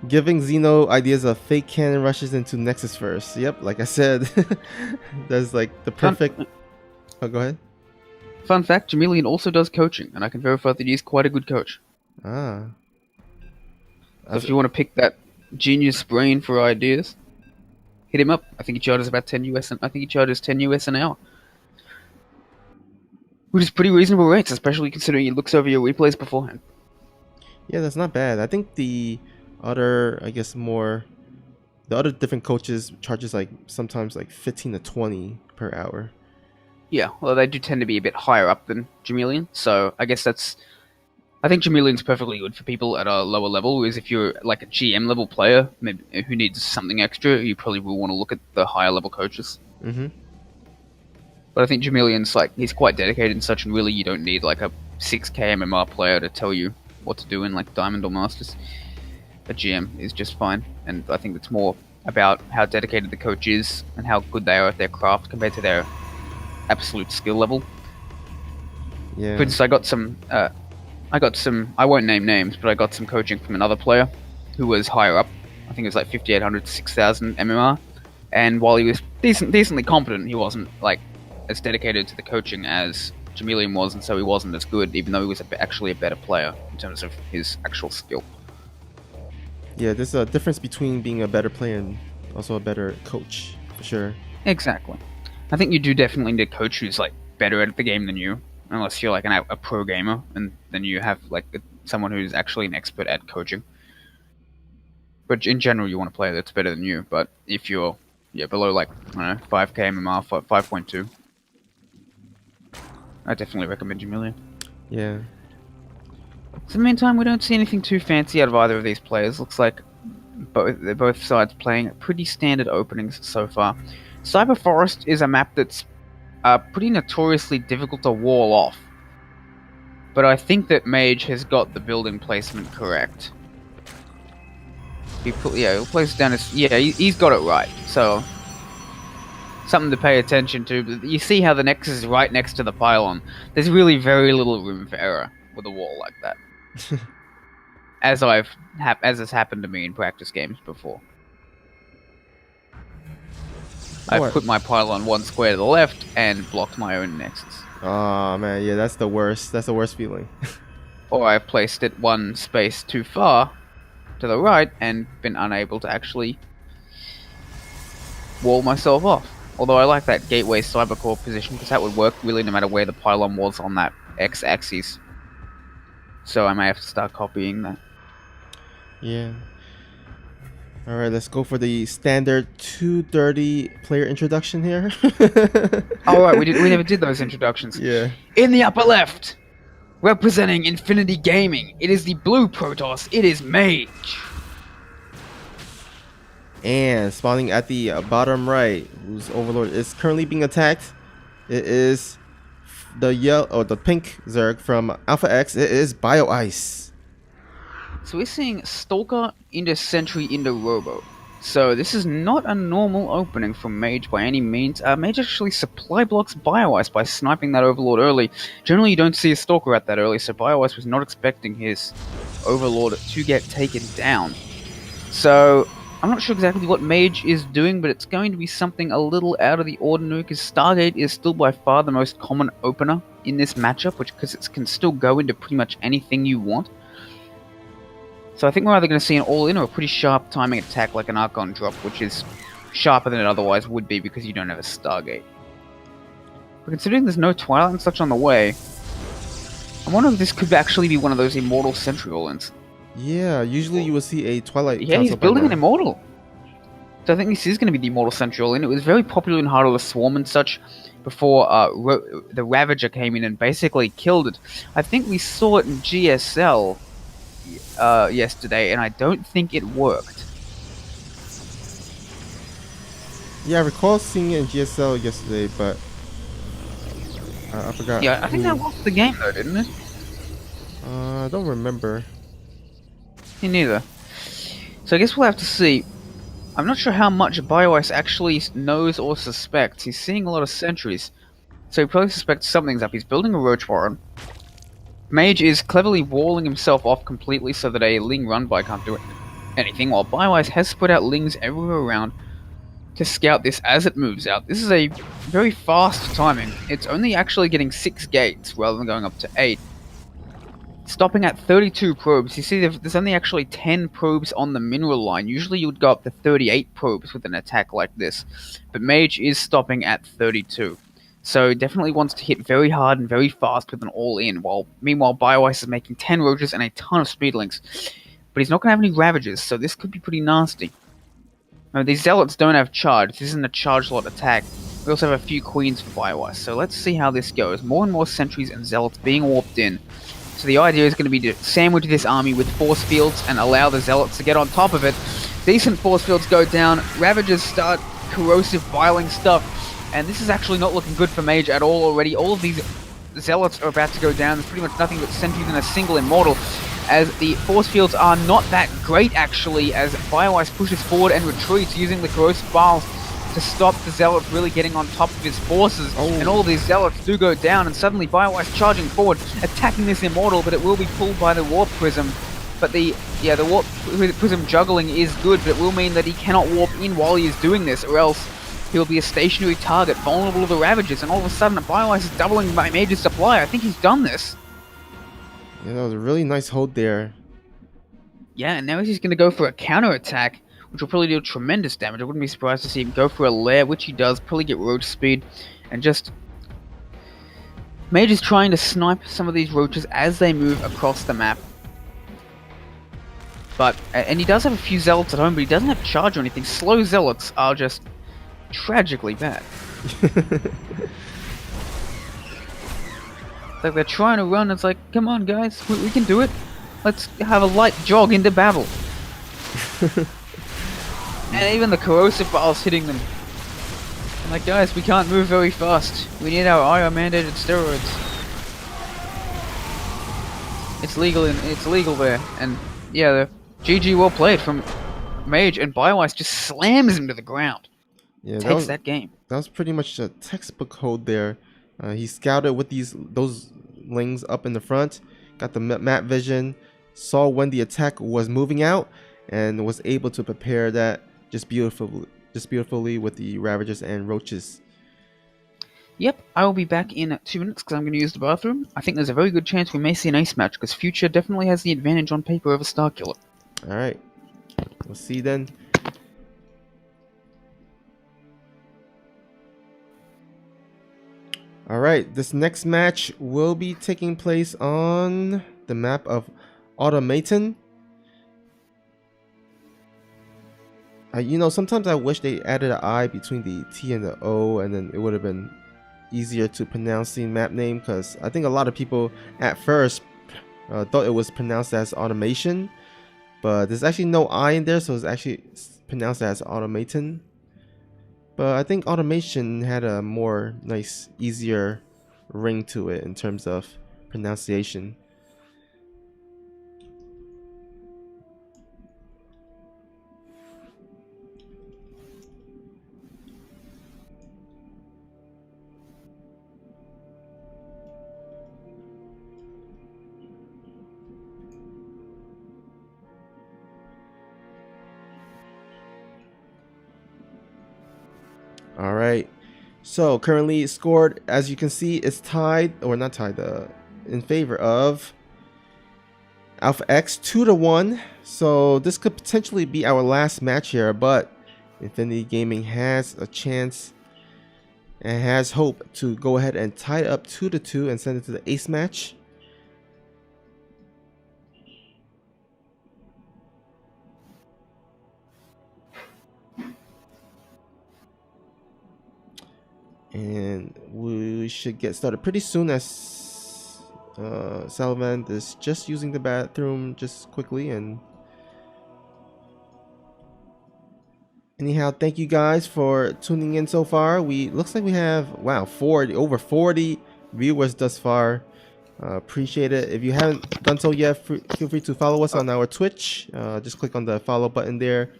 giving Xeno ideas of fake cannon rushes into Nexus first. Yep, like I said, that's like the perfect... Oh, go ahead. Fun fact, Jamilian also does coaching, and I can verify that he's quite a good coach. Ah. So if you want to pick that genius brain for ideas, hit him up. I think he charges about 10 US, and I think he charges 10 US an hour. Which is pretty reasonable rates, especially considering he looks over your replays beforehand. Yeah, that's not bad. I think the other, the other different coaches charges like sometimes like 15 to 20 per hour. Yeah, well, they do tend to be a bit higher up than Jamilian, so I guess I think Jamilian's perfectly good for people at a lower level, whereas if you're like a GM level player maybe, who needs something extra, you probably will want to look at the higher level coaches. Mm-hmm. But I think Jamilian's he's quite dedicated and such, and really you don't need like a 6k MMR player to tell you what to do in like Diamond or Masters. A GM is just fine, and I think it's more about how dedicated the coach is and how good they are at their craft compared to their absolute skill level. Yeah. For instance, I got some. I won't name names, but I got some coaching from another player who was higher up. I think it was like 5,800 to 6,000 MMR. And while he was decently competent, he wasn't like as dedicated to the coaching as Jamilian was, and so he wasn't as good, even though he was actually a better player in terms of his actual skill. Yeah, there's a difference between being a better player and also a better coach, for sure. Exactly. I think you do definitely need a coach who's like better at the game than you, unless you're like a pro gamer, and then you have like someone who's actually an expert at coaching. But in general, you want a player that's better than you. But if you're below like I don't know 5k MMR, 5.2, I definitely recommend Jamilian. Yeah. So in the meantime, we don't see anything too fancy out of either of these players. Looks like both sides playing pretty standard openings so far. Cyber Forest is a map that's pretty notoriously difficult to wall off. But I think that Mage has got the building placement correct. He'll place it down his... Yeah, he's got it right. So, something to pay attention to. But you see how the Nexus is right next to the pylon. There's really very little room for error with a wall like that. as has happened to me in practice games before. I've put my pylon one square to the left and blocked my own Nexus. Oh man, yeah, that's the worst. That's the worst feeling. Or I've placed it one space too far to the right and been unable to actually wall myself off. Although I like that gateway cybercore position because that would work really no matter where the pylon was on that x-axis. So I may have to start copying that. Yeah. Alright, let's go for the standard 230 player introduction here. Alright, we never did those introductions. Yeah. In the upper left, representing Infinity Gaming, it is the blue Protoss, it is Mage. And spawning at the bottom right, whose overlord is currently being attacked, it is the pink Zerg from AlphaX. It is Bio Ice. So we're seeing Stalker into Sentry into Robo. So this is not a normal opening from Mage by any means. Mage actually supply blocks Bio Ice by sniping that Overlord early. Generally you don't see a Stalker at that early, so Bio Ice was not expecting his Overlord to get taken down. So I'm not sure exactly what Mage is doing, but it's going to be something a little out of the ordinary, because Stargate is still by far the most common opener in this matchup, because it can still go into pretty much anything you want. So I think we're either going to see an all-in or a pretty sharp timing attack like an Archon drop, which is sharper than it otherwise would be because you don't have a Stargate. But considering there's no Twilight and such on the way, I wonder if this could actually be one of those Immortal Sentry all-ins. Yeah, usually you will see a Twilight. Yeah, he's building an Immortal. So I think this is going to be the Immortal Sentry all-in. It was very popular in Heart of the Swarm and such before the Ravager came in and basically killed it. I think we saw it in GSL yesterday, and I don't think it worked. Yeah, I recall seeing it in GSL yesterday, but I forgot. Yeah, I think that was the game though, didn't it? I don't remember. Me neither. So I guess we'll have to see. I'm not sure how much BioIce actually knows or suspects. He's seeing a lot of sentries, so he probably suspects something's up. He's building a Roach Warren. Mage is cleverly walling himself off completely so that a Ling run-by can't do anything, while BioIce has spread out Lings everywhere around to scout this as it moves out. This is a very fast timing. It's only actually getting 6 gates rather than going up to 8. Stopping at 32 probes. You see there's only actually 10 probes on the mineral line. Usually you would go up to 38 probes with an attack like this. But Mage is stopping at 32. So definitely wants to hit very hard and very fast with an all-in. Meanwhile BioIce is making 10 Roaches and a ton of Speedlings. But he's not going to have any Ravagers, so this could be pretty nasty. Now, these Zealots don't have charge. This isn't a charge lot attack. We also have a few Queens for BioIce. So let's see how this goes. More and more Sentries and Zealots being warped in. So the idea is going to be to sandwich this army with force fields and allow the Zealots to get on top of it. Decent force fields go down, Ravagers start corrosive viling stuff, and this is actually not looking good for Mage at all already. All of these Zealots are about to go down. There's pretty much nothing but Sentries and a single Immortal. as the force fields are not that great actually, as Firewise pushes forward and retreats using the corrosive bars to stop the Zealots really getting on top of his forces. And all these Zealots do go down, and suddenly Firewise charging forward, attacking this Immortal, but it will be pulled by the Warp Prism. But the Warp Prism juggling is good, but it will mean that he cannot warp in while he is doing this, or else he will be a stationary target, vulnerable to the Ravages, and all of a sudden Firewise is doubling my Mage's supply. I think he's done this. Yeah, that was a really nice hold there. Yeah, and now he's just going to go for a counter-attack, which will probably do tremendous damage. I wouldn't be surprised to see him go for a lair, which he does, probably get roach speed, and just... Mage is trying to snipe some of these roaches as they move across the map. But, and he does have a few Zealots at home, but he doesn't have charge or anything. Slow Zealots are just tragically bad. It's like they're trying to run, it's like, come on guys, we can do it. Let's have a light jog into battle. And even the corrosive bars hitting them. I'm like, guys, we can't move very fast. We need our IO mandated steroids. It's legal there. And yeah, the GG well played from Mage, and Firewise just slams him to the ground. Yeah, Takes that game. That was pretty much a textbook hold there. He scouted with those lings up in the front, got the map vision, saw when the attack was moving out, and was able to prepare that just beautifully with the Ravagers and Roaches. Yep, I will be back in 2 minutes because I'm going to use the bathroom. I think there's a very good chance we may see an ace match because Future definitely has the advantage on paper over Starkiller. Alright, we'll see then. Alright, this next match will be taking place on the map of Automaton. You know, sometimes I wish they added an I between the T and the O, and then it would have been easier to pronounce the map name, because I think a lot of people at first thought it was pronounced as Automation, but there's actually no I in there, so it's actually pronounced as Automaton. But I think Automation had a more nice, easier ring to it in terms of pronunciation. All right, so currently scored, as you can see, is tied, or not tied, in favor of AlphaX 2-1. So this could potentially be our last match here, but Infinity Gaming has a chance and has hope to go ahead and tie it up 2-2 and send it to the ace match. And we should get started pretty soon, as Salvan is just using the bathroom just quickly. And anyhow, thank you guys for tuning in so far. Looks like we have, wow, over 40 viewers thus far. Appreciate it. If you haven't done so yet, feel free to follow us on our Twitch. Just click on the follow button there.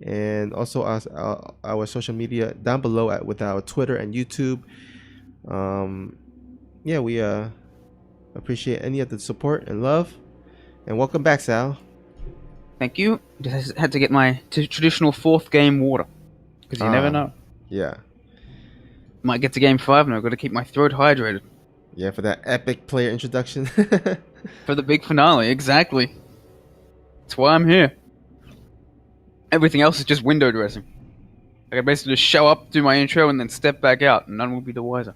And also our social media down below with our Twitter and YouTube. Yeah, we appreciate any of the support and love. And welcome back, Sal. Thank you. Just had to get my traditional 4th game water, because you never know. Yeah. Might get to game 5 and I've got to keep my throat hydrated. Yeah, for that epic player introduction. For the big finale, exactly. That's why I'm here. Everything else is just window dressing. I can basically just show up, do my intro, and then step back out, and none will be the wiser.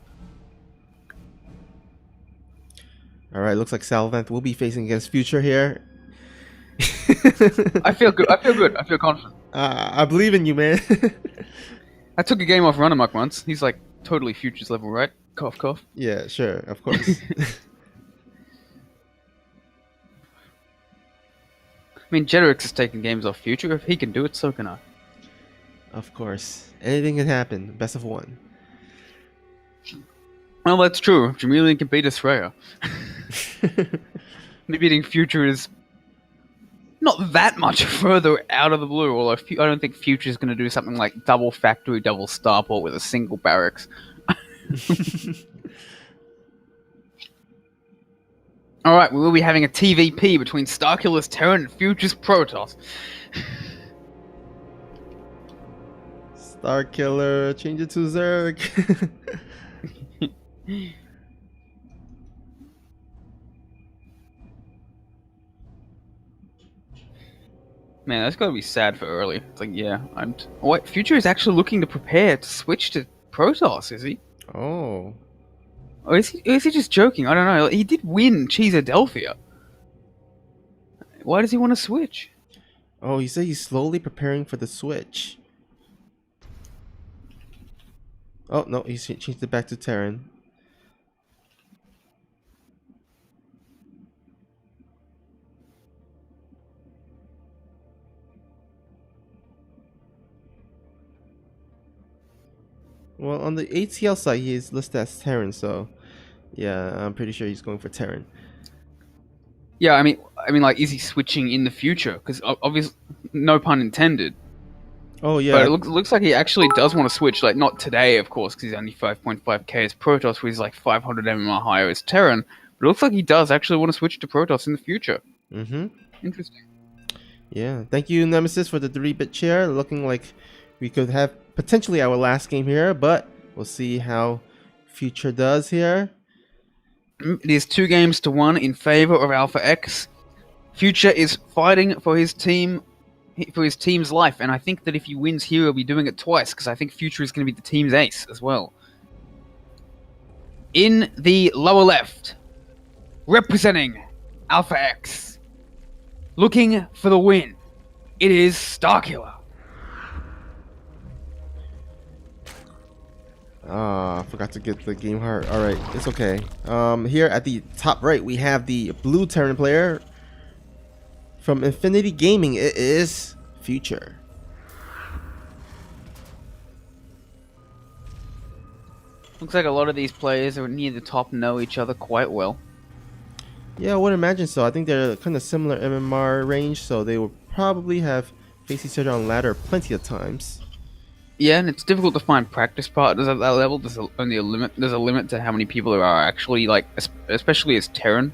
Alright, looks like Salvant will be facing against Future here. I feel good. I feel good. I feel confident. I believe in you, man. I took a game off Runamuck once. He's like totally Future's level, right? Cough, cough. Yeah, sure, of course. I mean, Jeterix has taken games off Future. If he can do it, so can I. Of course. Anything can happen. Best of one. Well, that's true. Jamilian can beat Australia. Me beating Future is Not that much further out of the blue, although I don't think Future's going to do something like double factory, double starport with a single barracks. Alright, we will be having a TVP between Starkiller's Terran and Future's Protoss. Starkiller, change it to Zerg. Man, that's gotta be sad for early. It's like, yeah, Wait, Future is actually looking to prepare to switch to Protoss, is he? Oh. Or is he just joking? I don't know. He did win Cheesadelphia. Why does he want to switch? Oh, he said he's slowly preparing for the switch. Oh, no, he's changed it back to Terran. Well, on the ATL side, he is listed as Terran, so yeah, I'm pretty sure he's going for Terran. Yeah, I mean, like, is he switching in the future? Because obviously, no pun intended. Oh yeah, But it looks like he actually does want to switch. Like, not today, of course, because he's only 5.5k as Protoss, where he's like 500 MMR higher as Terran. But it looks like he does actually want to switch to Protoss in the future. Mm-hmm. Interesting. Yeah, thank you, Nemesis, for the 3-bit chair. Looking like we could have potentially our last game here, but we'll see how Future does here. It is 2 games to 1 in favor of AlphaX. Future is fighting for his team, for his team's life, and I think that if he wins here, he'll be doing it twice, because I think Future is going to be the team's ace as well. In the lower left, representing AlphaX, looking for the win, it is Starkiller. I forgot to get the game heart. Alright, it's okay. Here at the top right, we have the blue Terran player from Infinity Gaming. It is Future. Looks like a lot of these players are near the top know each other quite well. Yeah, I would imagine so. I think they're kind of similar MMR range, so they will probably have faced each other on ladder plenty of times. Yeah, and it's difficult to find practice partners at that level. There's only a limit. There's a limit to how many people there are actually, like, especially as Terran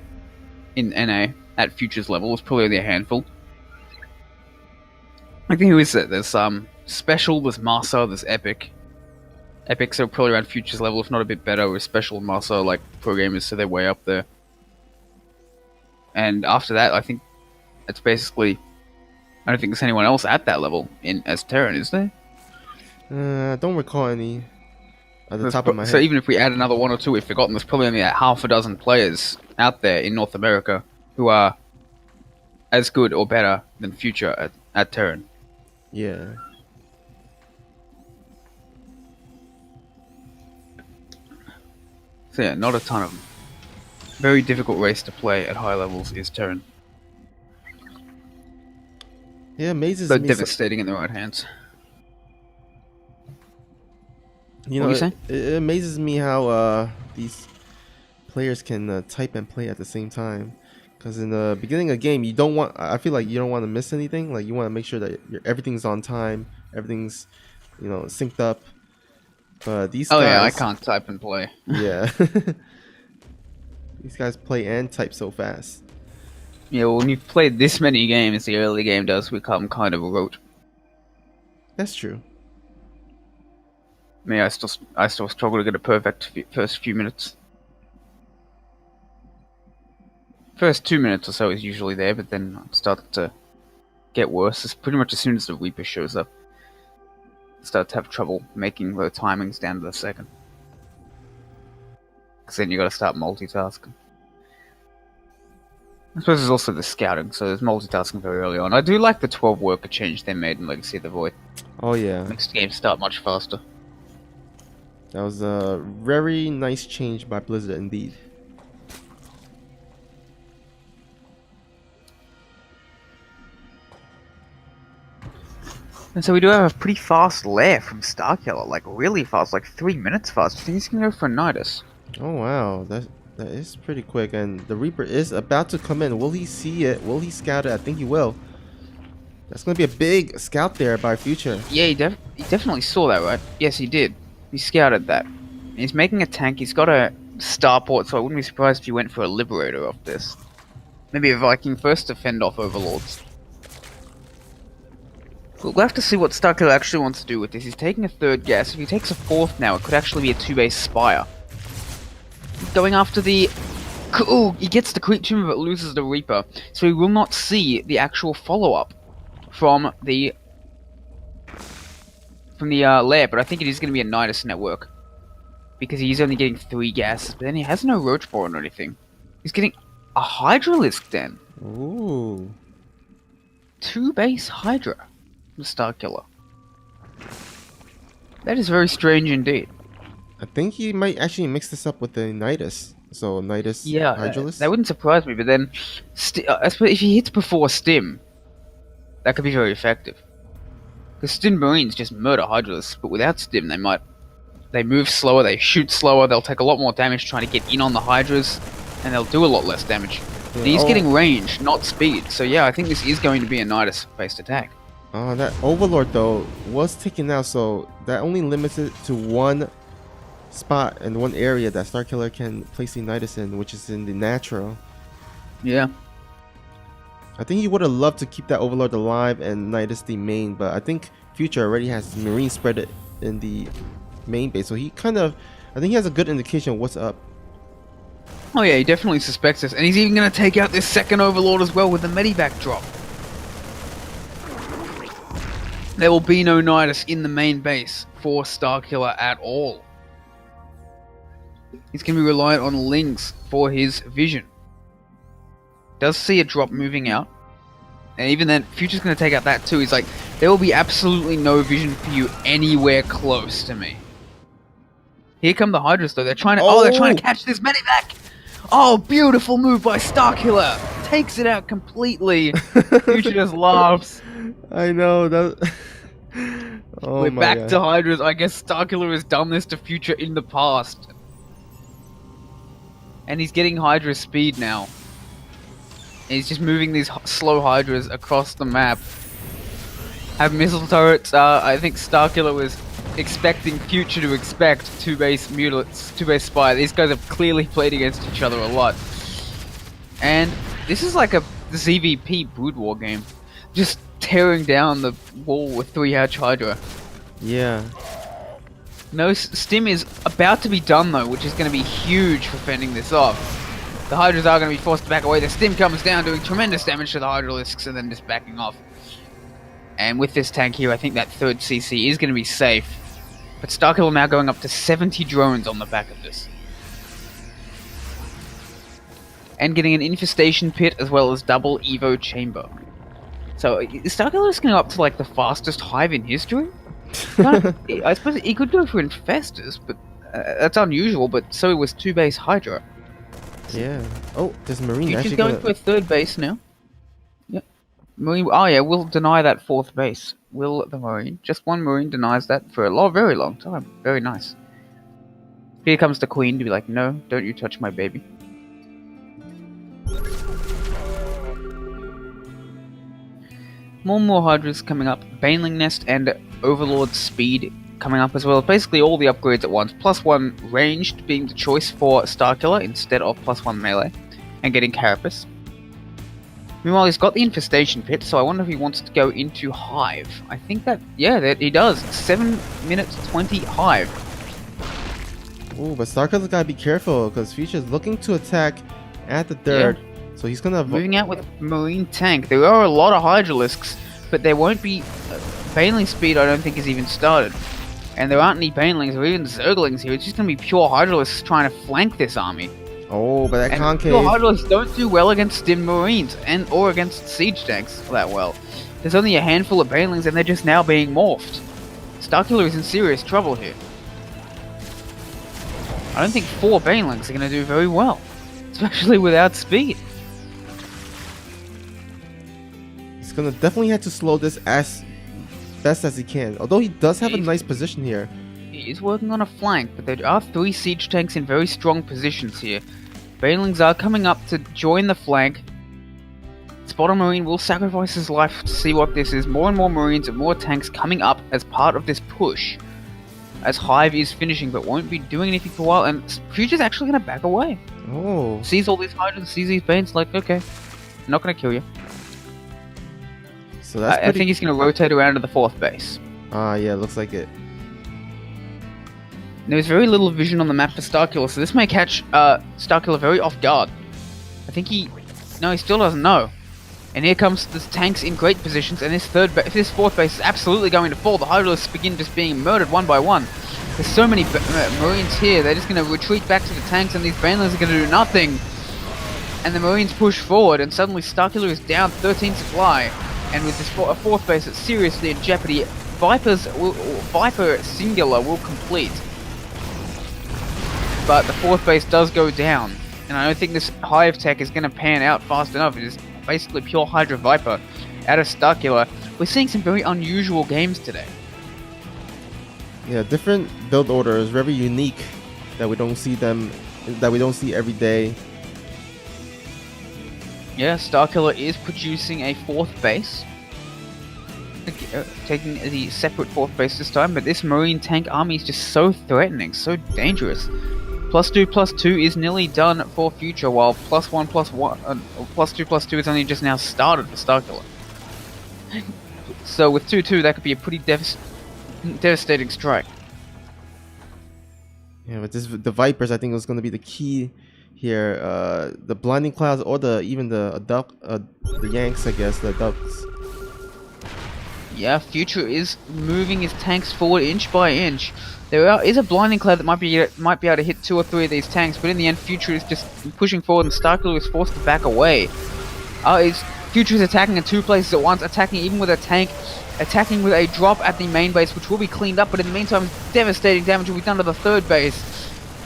in NA at Future's level. It's probably only a handful. I think who is it? There's Special, there's Masa, there's Epic. Epics are probably around Future's level, if not a bit better. With Special and Masa, like, pro gamers, so they're way up there. And after that, I think it's basically. I don't think there's anyone else at that level as Terran, is there? I don't recall any at the top of my head. So even if we add another 1 or 2, we've forgotten there's probably only like half a dozen players out there in North America who are as good or better than Future at Terran. Yeah. So yeah, not a ton of them. Very difficult race to play at high levels is Terran. Yeah, amazes But me. devastating in the right hands. You know, it amazes me how these players can type and play at the same time. Because in the beginning of the game, you don't want. I feel like you don't want to miss anything. Like you want to make sure that everything's on time, everything's, synced up. But these guys. Oh yeah, I can't type and play. Yeah. These guys play and type so fast. Yeah, well, when you've played this many games, the early game does become kind of rote. That's true. Me, I still struggle to get a perfect first few minutes. First 2 minutes or so is usually there, but then it starts to get worse. It's pretty much as soon as the Reaper shows up, I start to have trouble making the timings down to the second. Because then you got to start multitasking. I suppose there's also the scouting, so there's multitasking very early on. I do like the 12 worker change they made in Legacy of the Void. Oh yeah. Makes the game start much faster. That was a very nice change by Blizzard indeed. And so we do have a pretty fast lair from Starkiller, like really fast, like 3 minutes fast. I think he's gonna go for a Nidus. Oh wow, that is pretty quick, and the Reaper is about to come in. Will he see it? Will he scout it? I think he will. That's gonna be a big scout there by Future. Yeah, he definitely saw that, right? Yes, he did. He scouted that. He's making a tank. He's got a starport, so I wouldn't be surprised if he went for a Liberator off this. Maybe a Viking first to fend off Overlords. We'll have to see what Starkiller actually wants to do with this. He's taking a third gas. If he takes a fourth now, it could actually be a 2-base Spire. Going after the... Ooh, he gets the creature but loses the Reaper. So he will not see the actual follow-up from the lair, but I think it is going to be a Nidus network. Because he's only getting 3 gases, but then he has no Roach Bourne or anything. He's getting a Hydralisk then. Ooh. 2-base Hydra. The Starkiller. That is very strange indeed. I think he might actually mix this up with the Nidus. So Nidus, Yeah, Hydralisk. that wouldn't surprise me, but then I suppose if he hits before Stim, that could be very effective. Because Stim Marines just murder Hydralisks, but without Stim they move slower, they shoot slower, they'll take a lot more damage trying to get in on the Hydras, and they'll do a lot less damage. Yeah, And he's getting range, not speed, so yeah, I think this is going to be a Nidus-based attack. That Overlord though was taken out, so that only limits it to one spot and one area that Starkiller can place the Nidus in, which is in the natural. Yeah. I think he would have loved to keep that Overlord alive and Nidus the main, but I think Future already has Marine spread it in the main base, so I think he has a good indication of what's up. Oh yeah, he definitely suspects this, and he's even going to take out this second Overlord as well with the Medivac drop. There will be no Nidus in the main base for Starkiller at all. He's going to be reliant on Lings for his vision. Does see a drop moving out. And even then, Future's going to take out that too. He's like, there will be absolutely no vision for you anywhere close to me. Here come the Hydras though. They're trying to, they're trying to catch this Medivac. Oh, beautiful move by Starkiller. Takes it out completely. Future just laughs. I know that. We're back to Hydras. I guess Starkiller has done this to Future in the past. And he's getting Hydra speed now. And he's just moving these slow Hydras across the map. Have missile turrets. I think Starkiller was expecting Future to expect 2-base Mutants, 2-base Spire. These guys have clearly played against each other a lot. And this is like a ZVP Brood War game. Just tearing down the wall with 3-Hatch Hydra. Yeah. No, Stim is about to be done though, which is going to be huge for fending this off. The Hydras are going to be forced to back away. The Stim comes down, doing tremendous damage to the Hydralisks, and then just backing off. And with this tank here, I think that third CC is going to be safe. But Starkiller now going up to 70 drones on the back of this. And getting an Infestation Pit as well as double Evo Chamber. So, Starkiller is going to go up to like the fastest hive in history? I suppose he could go for Infestors, but that's unusual, but so was 2-base Hydra. Yeah. Oh, there's Marine He's actually just going for a third base now. Yep. Marine, oh yeah, we'll deny that 4th base. Will the Marine. Just one Marine denies that for a very long time. Very nice. Here comes the Queen to be like, no, don't you touch my baby. More Hydras coming up. Baneling Nest and Overlord Speed coming up as well. Basically all the upgrades at once. +1 ranged being the choice for Starkiller instead of +1 melee. And getting Carapace. Meanwhile, he's got the Infestation Pit, so I wonder if he wants to go into Hive. I think that, yeah, that he does. 7 minutes 20 Hive. Ooh, but Starkiller's gotta be careful, because Future's looking to attack at the third. Yeah. So he's gonna... Moving out with Marine Tank. There are a lot of Hydralisks, but there won't be... Baneling speed I don't think is even started. And there aren't any Banelings or even Zerglings here. It's just gonna be pure Hydralisks trying to flank this army. Oh, but that concave... Pure Hydralisks don't do well against Stim Marines, or against Siege Tanks that well. There's only a handful of Banelings and they're just now being morphed. Starkiller is in serious trouble here. I don't think 4 Banelings are gonna do very well. Especially without speed. He's gonna definitely have to slow this as best as he can. Although he does have a nice position here. He's working on a flank, but there are 3 siege tanks in very strong positions here. Banelings are coming up to join the flank. Spotter Marine will sacrifice his life to see what this is. More and more Marines and more tanks coming up as part of this push. As Hive is finishing, but won't be doing anything for a while, and Future's actually going to back away. Oh. Sees all these Hydras, sees these Banes, like, okay, I'm not going to kill you. So that's I think he's going to rotate around to the 4th base. Ah, yeah, looks like it. There's very little vision on the map for Starkiller, so this may catch Starkiller very off guard. I think he still doesn't know. And here comes the tanks in great positions, and this 4th base is absolutely going to fall. The Hydralisks begin just being murdered one by one. There's so many Marines here, they're just going to retreat back to the tanks, and these Banelings are going to do nothing. And the Marines push forward, and suddenly Starkiller is down 13 supply. And with this 4th base that's seriously in jeopardy, Viper Singular will complete. But the 4th base does go down, and I don't think this Hive tech is going to pan out fast enough. It is basically pure Hydra Viper out of Starkiller. We're seeing some very unusual games today. Yeah, different build orders, very unique that we don't see every day. Yeah, Starkiller is producing a 4th base. Taking the separate 4th base this time, but this Marine tank army is just so threatening, so dangerous. +2/+2 is nearly done for Future, while +1/+1, +2/+2 is only just now started for Starkiller. So with 2/2, that could be a pretty devastating strike. Yeah, but the Vipers, I think, was going to be the key here. The Blinding Clouds, or the Yanks, I guess, the Ducks. Yeah, Future is moving his tanks forward inch by inch. There is a Blinding Cloud that might be able to hit 2 or 3 of these tanks, but in the end, Future is just pushing forward, and Starkiller is forced to back away. Future is attacking in 2 places at once, attacking even with a tank, attacking with a drop at the main base, which will be cleaned up, but in the meantime, devastating damage will be done to the 3rd base.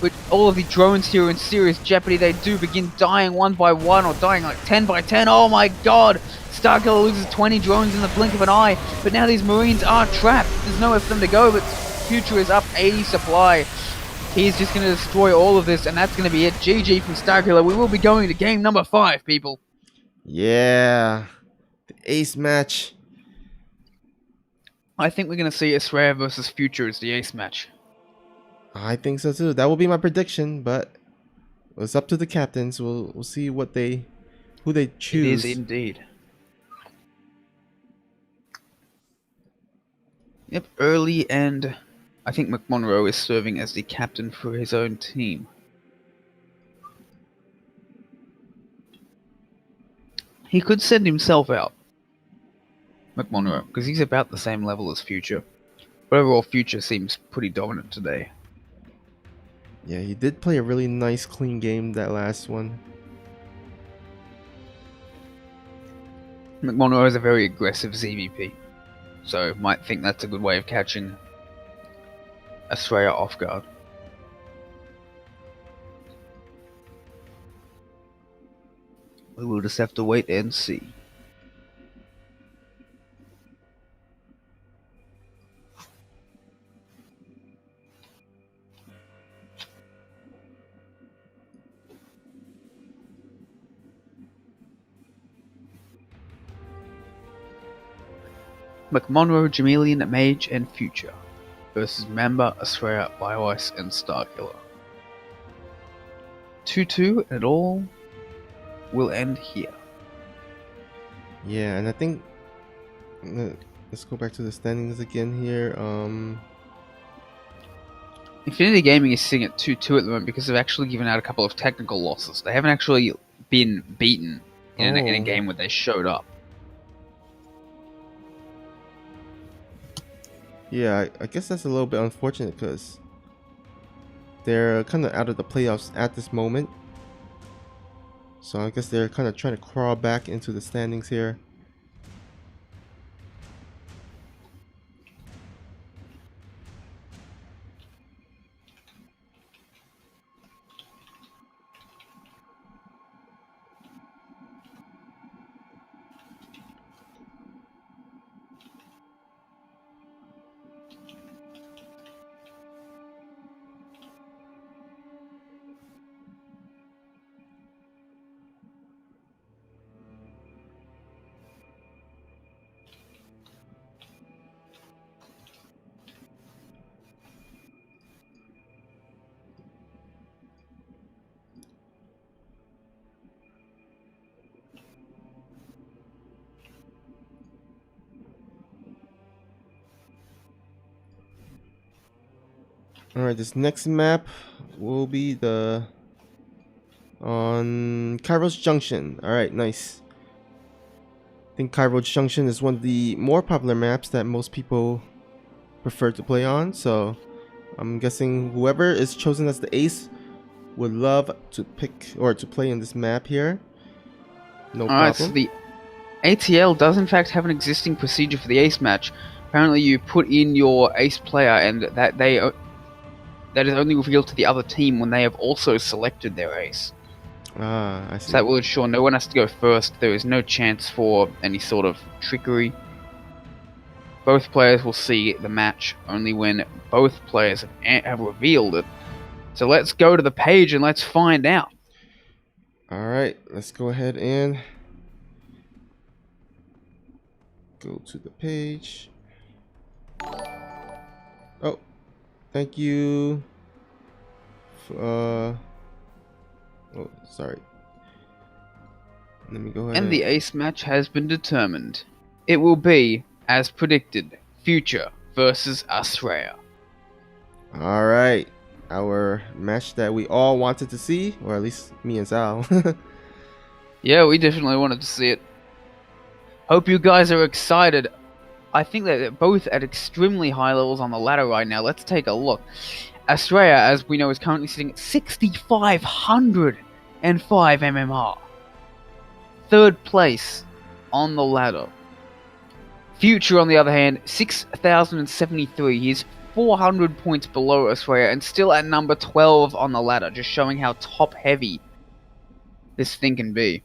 With all of the drones here in serious jeopardy, they do begin dying 1 by 1, or dying like 10 by 10. Oh my god! Starkiller loses 20 drones in the blink of an eye, but now these Marines are trapped. There's nowhere for them to go, but Future is up 80 supply. He's just going to destroy all of this, and that's going to be it. GG from Starkiller. We will be going to game number 5, people. Yeah, the ace match. I think we're going to see Australia versus Future as the ace match. I think so too. That will be my prediction, but it's up to the captains. We'll see who they choose. It is indeed. Yep, early, and I think McMonroe is serving as the captain for his own team. He could send himself out, McMonroe, because he's about the same level as Future. But overall, Future seems pretty dominant today. Yeah, he did play a really nice, clean game, that last one. McMonroe is a very aggressive ZVP, so might think that's a good way of catching Australia off guard. We will just have to wait and see. McMonroe, Jamelian, Mage, and Future versus Mamba, Australia, BioIce, and Starkiller. 2-2, and it all will end here. Yeah, and I think let's go back to the standings again here. Infinity Gaming is sitting at 2-2 at the moment because they've actually given out a couple of technical losses. They haven't actually been beaten in a game where they showed up. Yeah, I guess that's a little bit unfortunate because they're kind of out of the playoffs at this moment. So I guess they're kind of trying to crawl back into the standings here. Alright, this next map will be the on Kairos Junction. Alright, nice. I think Kairos Junction is one of the more popular maps that most people prefer to play on, so I'm guessing whoever is chosen as the ace would love to pick or to play in this map here. No Alright, so problem. the ATL does in fact have an existing procedure for the ace match. Apparently you put in your ace player and that is only revealed to the other team when they have also selected their ace. Ah, I see. So that will ensure no one has to go first. There is no chance for any sort of trickery. Both players will see the match only when both players have revealed it. So let's go to the page and let's find out. Alright, let's go ahead and go to the page. Oh, thank you. Oh, sorry. Let me go ahead. And the ace match has been determined. It will be, as predicted, Future versus Astrea. Alright, our match that we all wanted to see, or at least me and Sal. Yeah, we definitely wanted to see it. Hope you guys are excited. I think that they're both at extremely high levels on the ladder right now. Let's take a look. Astrea, as we know, is currently sitting at 6,505 MMR. Third place on the ladder. Future, on the other hand, 6,073. He's 400 points below Astrea and still at number 12 on the ladder, just showing how top-heavy this thing can be.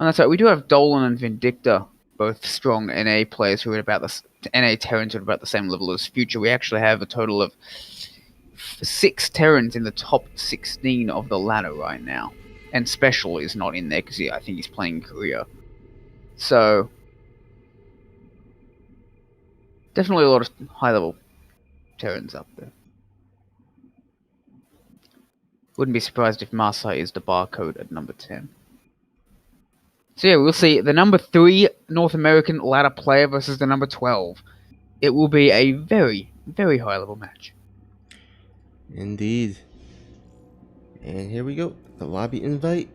And that's right, we do have Dolan and Vindicta, both strong NA players who are about the NA Terrans who are about the same level as Future. We actually have a total of 6 Terrans in the top 16 of the ladder right now. And Special is not in there because I think he's playing Korea. So, definitely a lot of high-level Terrans up there. Wouldn't be surprised if Masai is the barcode at number 10. So yeah, we'll see the number 3 North American ladder player versus the number 12. It will be a very, very high-level match. Indeed. And here we go. The lobby invite.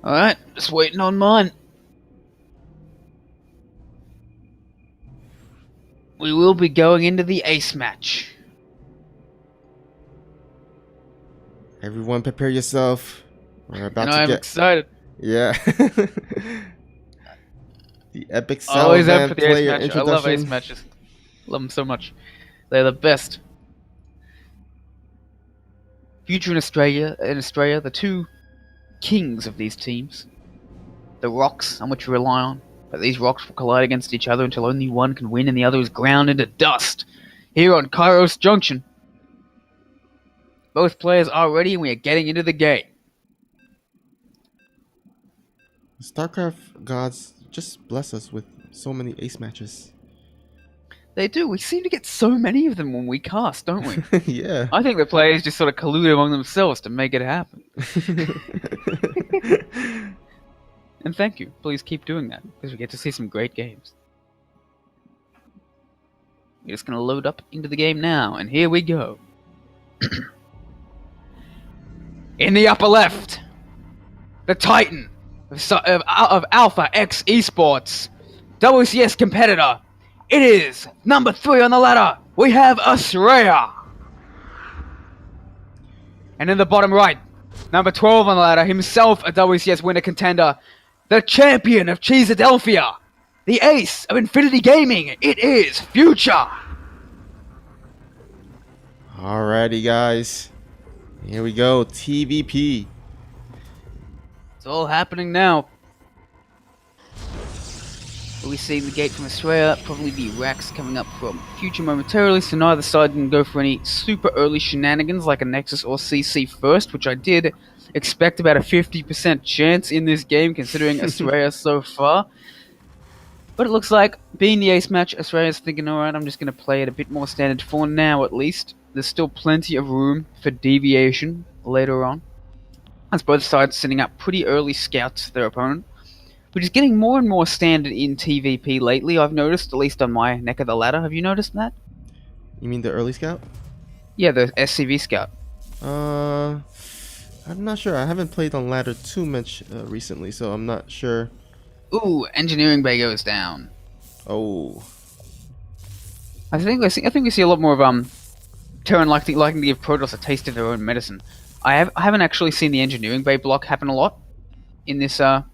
Alright, just waiting on mine. We will be going into the ace match. Everyone prepare yourself. We're about to I'm get... excited. Yeah. The epic Always Salaman up for the ace player match. I introduction. love ace matches. Love them so much. They're the best. Future and Australia, the two kings of these teams. The rocks on which we rely on. But these rocks will collide against each other until only one can win and the other is ground into dust. Here on Kairos Junction. Both players are ready and we are getting into the game. StarCraft gods just bless us with so many ace matches. They do. We seem to get so many of them when we cast, don't we? Yeah. I think the players just sort of collude among themselves to make it happen. And thank you. Please keep doing that, because we get to see some great games. We're just going to load up into the game now, and here we go. In the upper left, the Titan of AlphaX Esports, WCS competitor. It is number 3 on the ladder. We have Astrea. And in the bottom right, number 12 on the ladder, himself a WCS winner contender, the champion of Cheesadelphia, the ace of Infinity Gaming. It is Future. Alrighty, guys. Here we go. TVP. It's all happening now. We see the gate from Australia, probably the racks coming up from Future momentarily, so neither side can go for any super early shenanigans like a Nexus or CC first, which I did expect about a 50% chance in this game considering Australia so far. But it looks like, being the ace match, Australia's thinking, alright, I'm just going to play it a bit more standard for now at least. There's still plenty of room for deviation later on, as both sides sending up pretty early scouts to their opponent, which is getting more and more standard in TVP lately, I've noticed, at least on my neck of the ladder. Have you noticed that? You mean the early scout? Yeah, the SCV Scout. I'm not sure. I haven't played on ladder too much recently, so I'm not sure. Ooh, engineering bay goes down. Oh, I think we see a lot more of Terran liking to give Protoss a taste of their own medicine. I haven't actually seen the engineering bay block happen a lot in this on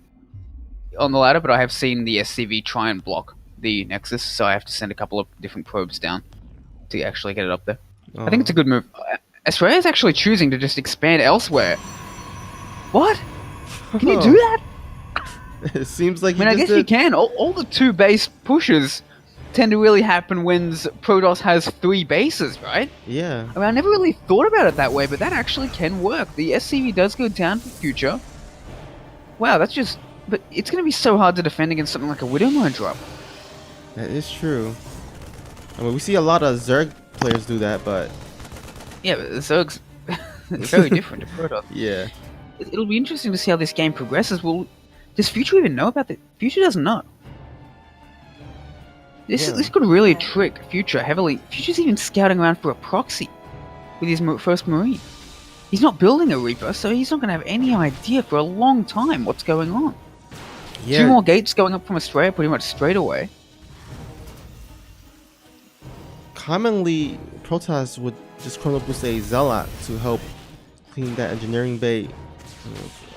the ladder, but I have seen the SCV try and block the Nexus, so I have to send a couple of different probes down to actually get it up there. I think it's a good move. Australia's actually choosing to just expand elsewhere. What? Can you do that? It seems like I mean, I guess you can. All the 2 base pushes tend to really happen when Protoss has 3 bases, right? Yeah. I mean, I never really thought about it that way, but that actually can work. The SCV does go down for future. Wow, that's just... But it's going to be so hard to defend against something like a Widowmine drop. That is true. I mean, we see a lot of Zerg players do that, but... Yeah, but the Zerg's very different to Protoss. Yeah. It'll be interesting to see how this game progresses. Does Future even know about this? Future doesn't know. This could really trick Future heavily. Future's even scouting around for a proxy with his first Marine. He's not building a Reaper, so he's not going to have any idea for a long time what's going on. Yeah. 2 more gates going up from Australia pretty much straight away. Commonly, Protoss would just chrono boost a Zealot to help clean that engineering bay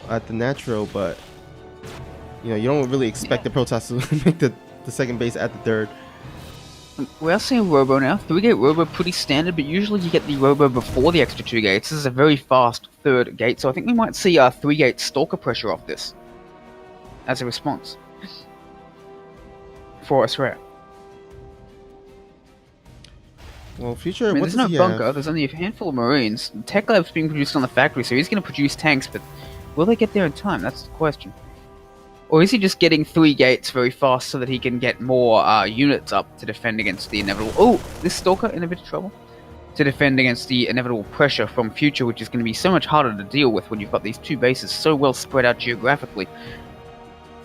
at the natural, but you don't really expect the Protoss to make the second base at the third. We are seeing Robo now. 3-gate Robo pretty standard, but usually you get the Robo before the extra 2 gates. This is a very fast 3rd gate, so I think we might see 3-gate Stalker pressure off this as a response for Australia. Well, Future, I mean, what there's does no he bunker, have? there's only a handful of Marines. Tech Lab's being produced on the factory, so he's going to produce tanks, but will they get there in time? That's the question. Or is he just getting 3 gates very fast so that he can get more units up to defend against the inevitable... Oh, this Stalker in a bit of trouble? To defend against the inevitable pressure from Future, which is going to be so much harder to deal with when you've got these 2 bases so well spread out geographically.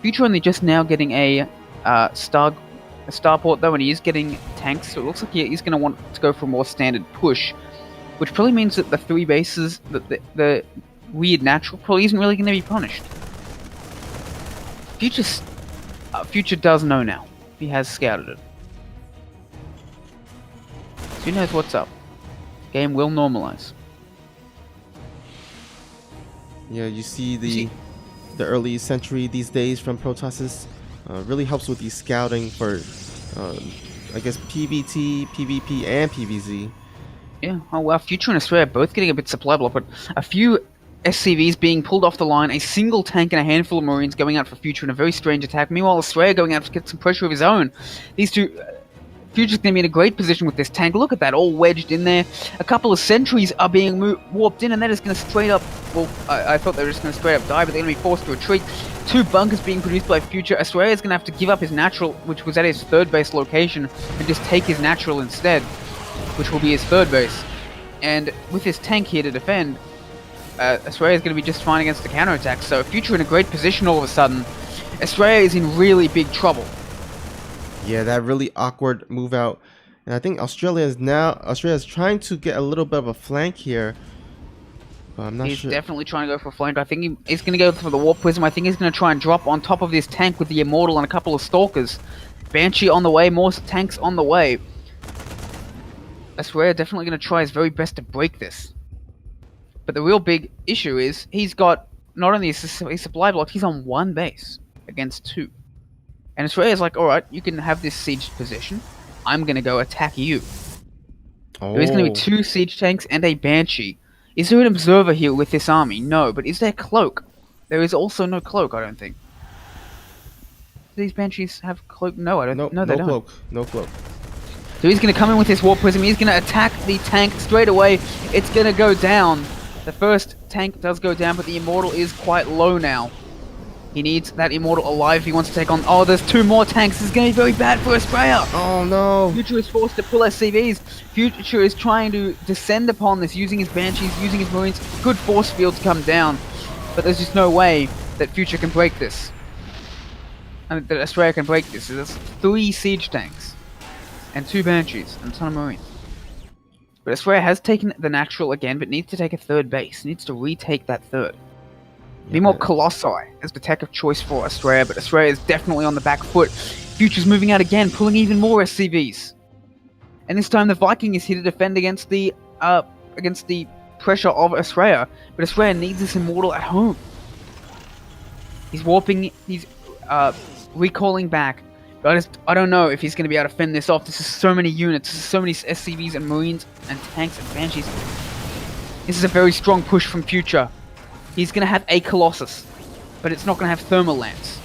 Future only just now getting a starport though, and he is getting tanks, so it looks like he's going to want to go for a more standard push, which probably means that the 3 bases, the weird natural, probably isn't really going to be punished. Future does know now. He has scouted it. So he knows what's up. Game will normalize. Yeah, you see the early century these days from Protoss really helps with the scouting for, I guess, PvT, PvP, and PvZ. Yeah, oh wow, Future and Australia both getting a bit supply block, but a few SCVs being pulled off the line, a single tank and a handful of Marines going out for Future in a very strange attack. Meanwhile, Australia going out to get some pressure of his own. These two... Future's going to be in a great position with this tank. Look at that, all wedged in there. A couple of sentries are being warped in, and they're just going to straight up... Well, I thought they were just going to straight up die, but they're going to be forced to retreat. 2 bunkers being produced by Future. Australia's going to have to give up his natural, which was at his 3rd base location, and just take his natural instead, which will be his 3rd base. And with his tank here to defend, Australia's going to be just fine against the counterattack. So Future in a great position all of a sudden. Australia is in really big trouble. Yeah, that really awkward move out. And I think Australia's trying to get a little bit of a flank here. But I'm not sure. He's definitely trying to go for a flank. I think he's going to go for the Warp Prism. I think he's going to try and drop on top of this tank with the Immortal and a couple of Stalkers. Banshee on the way, more tanks on the way. Australia definitely going to try his very best to break this. But the real big issue is he's got not only his supply block, he's on 1 base against 2. And Australia's like, alright, you can have this siege position. I'm going to go attack you. Oh. There is going to be 2 siege tanks and a Banshee. Is there an observer here with this army? No, but is there cloak? There is also no cloak, I don't think. Do these Banshees have cloak? No, I don't. No, they don't. Cloak. No cloak. So he's going to come in with his Warp Prism. He's going to attack the tank straight away. It's going to go down. The first tank does go down, but the Immortal is quite low now. He needs that Immortal alive if he wants to take on... Oh, there's 2 more tanks. This is going to be very bad for Australia. Oh, no. Future is forced to pull SCVs. Future is trying to descend upon this, using his Banshees, using his Marines. Good force field to come down. But there's just no way that Future can break this. And that Australia can break this. So there's 3 siege tanks. And 2 Banshees. And a ton of Marines. But Australia has taken the natural again, but needs to take a third base. Needs to retake that third. Meanwhile, Colossi is the tech of choice for Australia, but Australia is definitely on the back foot. Future's moving out again, pulling even more SCVs. And this time the Viking is here to defend against the pressure of Australia. But Australia needs this Immortal at home. He's warping, he's recalling back. But I don't know if he's going to be able to fend this off. This is so many units, this is so many SCVs and Marines and tanks and Banshees. This is a very strong push from Future. He's going to have a Colossus, but it's not going to have Thermal Lance.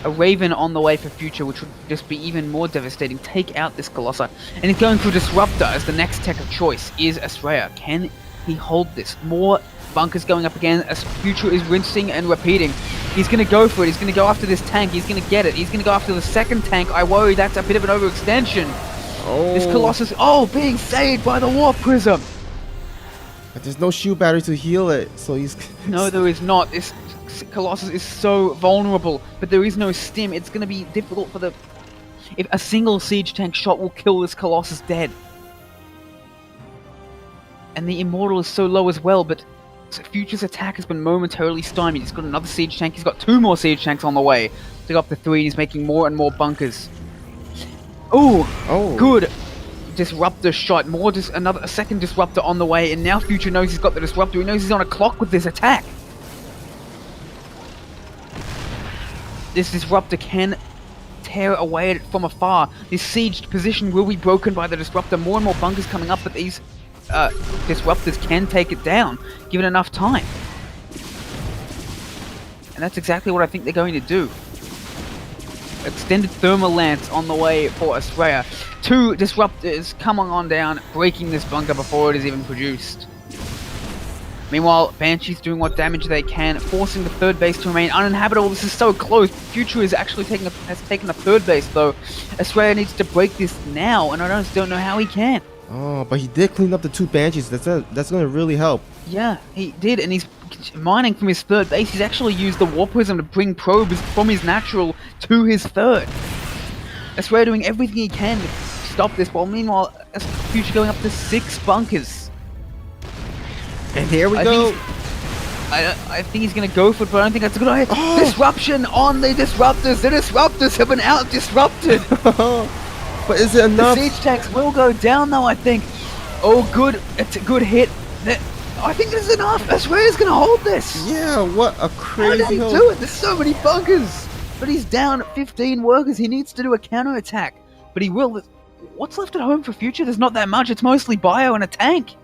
A Raven on the way for Future, which would just be even more devastating. Take out this Colossi. And he's going for Disruptor as the next tech of choice is Australia. Can he hold this? More bunkers going up again as Future is rinsing and repeating. He's going to go for it. He's going to go after this tank. He's going to get it. He's going to go after the second tank. I worry that's a bit of an overextension. Oh. This Colossus, being saved by the Warp Prism. But there's no shield battery to heal it, so he's... No, there is not. This Colossus is so vulnerable, but there is no stim. It's going to be difficult for the... If a single siege tank shot will kill this Colossus dead. And the Immortal is so low as well, but Future's attack has been momentarily stymied. He's got another siege tank. He's got 2 more siege tanks on the way to go up to 3, and he's making more and more bunkers. Oh, good Disruptor shot. A second Disruptor on the way, and now Future knows he's got the Disruptor. He knows he's on a clock with this attack. This Disruptor can tear away at it from afar. This sieged position will be broken by the Disruptor. More and more bunkers coming up, but these Disruptors can take it down, given enough time. And that's exactly what I think they're going to do. Extended Thermal Lance on the way for Australia. 2 Disruptors coming on down, breaking this bunker before it is even produced. Meanwhile, Banshee's doing what damage they can, forcing the third base to remain uninhabitable. This is so close. Future is actually has taken the third base, though. Australia needs to break this now, and I just don't know how he can. Oh, but he did clean up the 2 Banshees. That's going to really help. Yeah, he did, and he's mining from his third base. He's actually used the Warp Prism to bring probes from his natural to his third. Australia doing everything he can to stop this, while meanwhile, Future going up to 6 bunkers. And here we go. I think he's going to go for it, but I don't think that's a good idea. Disruption on the Disruptors. The Disruptors have been out-disrupted. But is it enough? The siege tanks will go down, though, I think. Oh, good. It's a good hit. I think this is enough. Australia's going to hold this. Yeah, what a crazy... How did he do it? There's so many bunkers. But he's down 15 workers. He needs to do a counterattack. But he will. What's left at home for Future? There's not that much. It's mostly bio and a tank.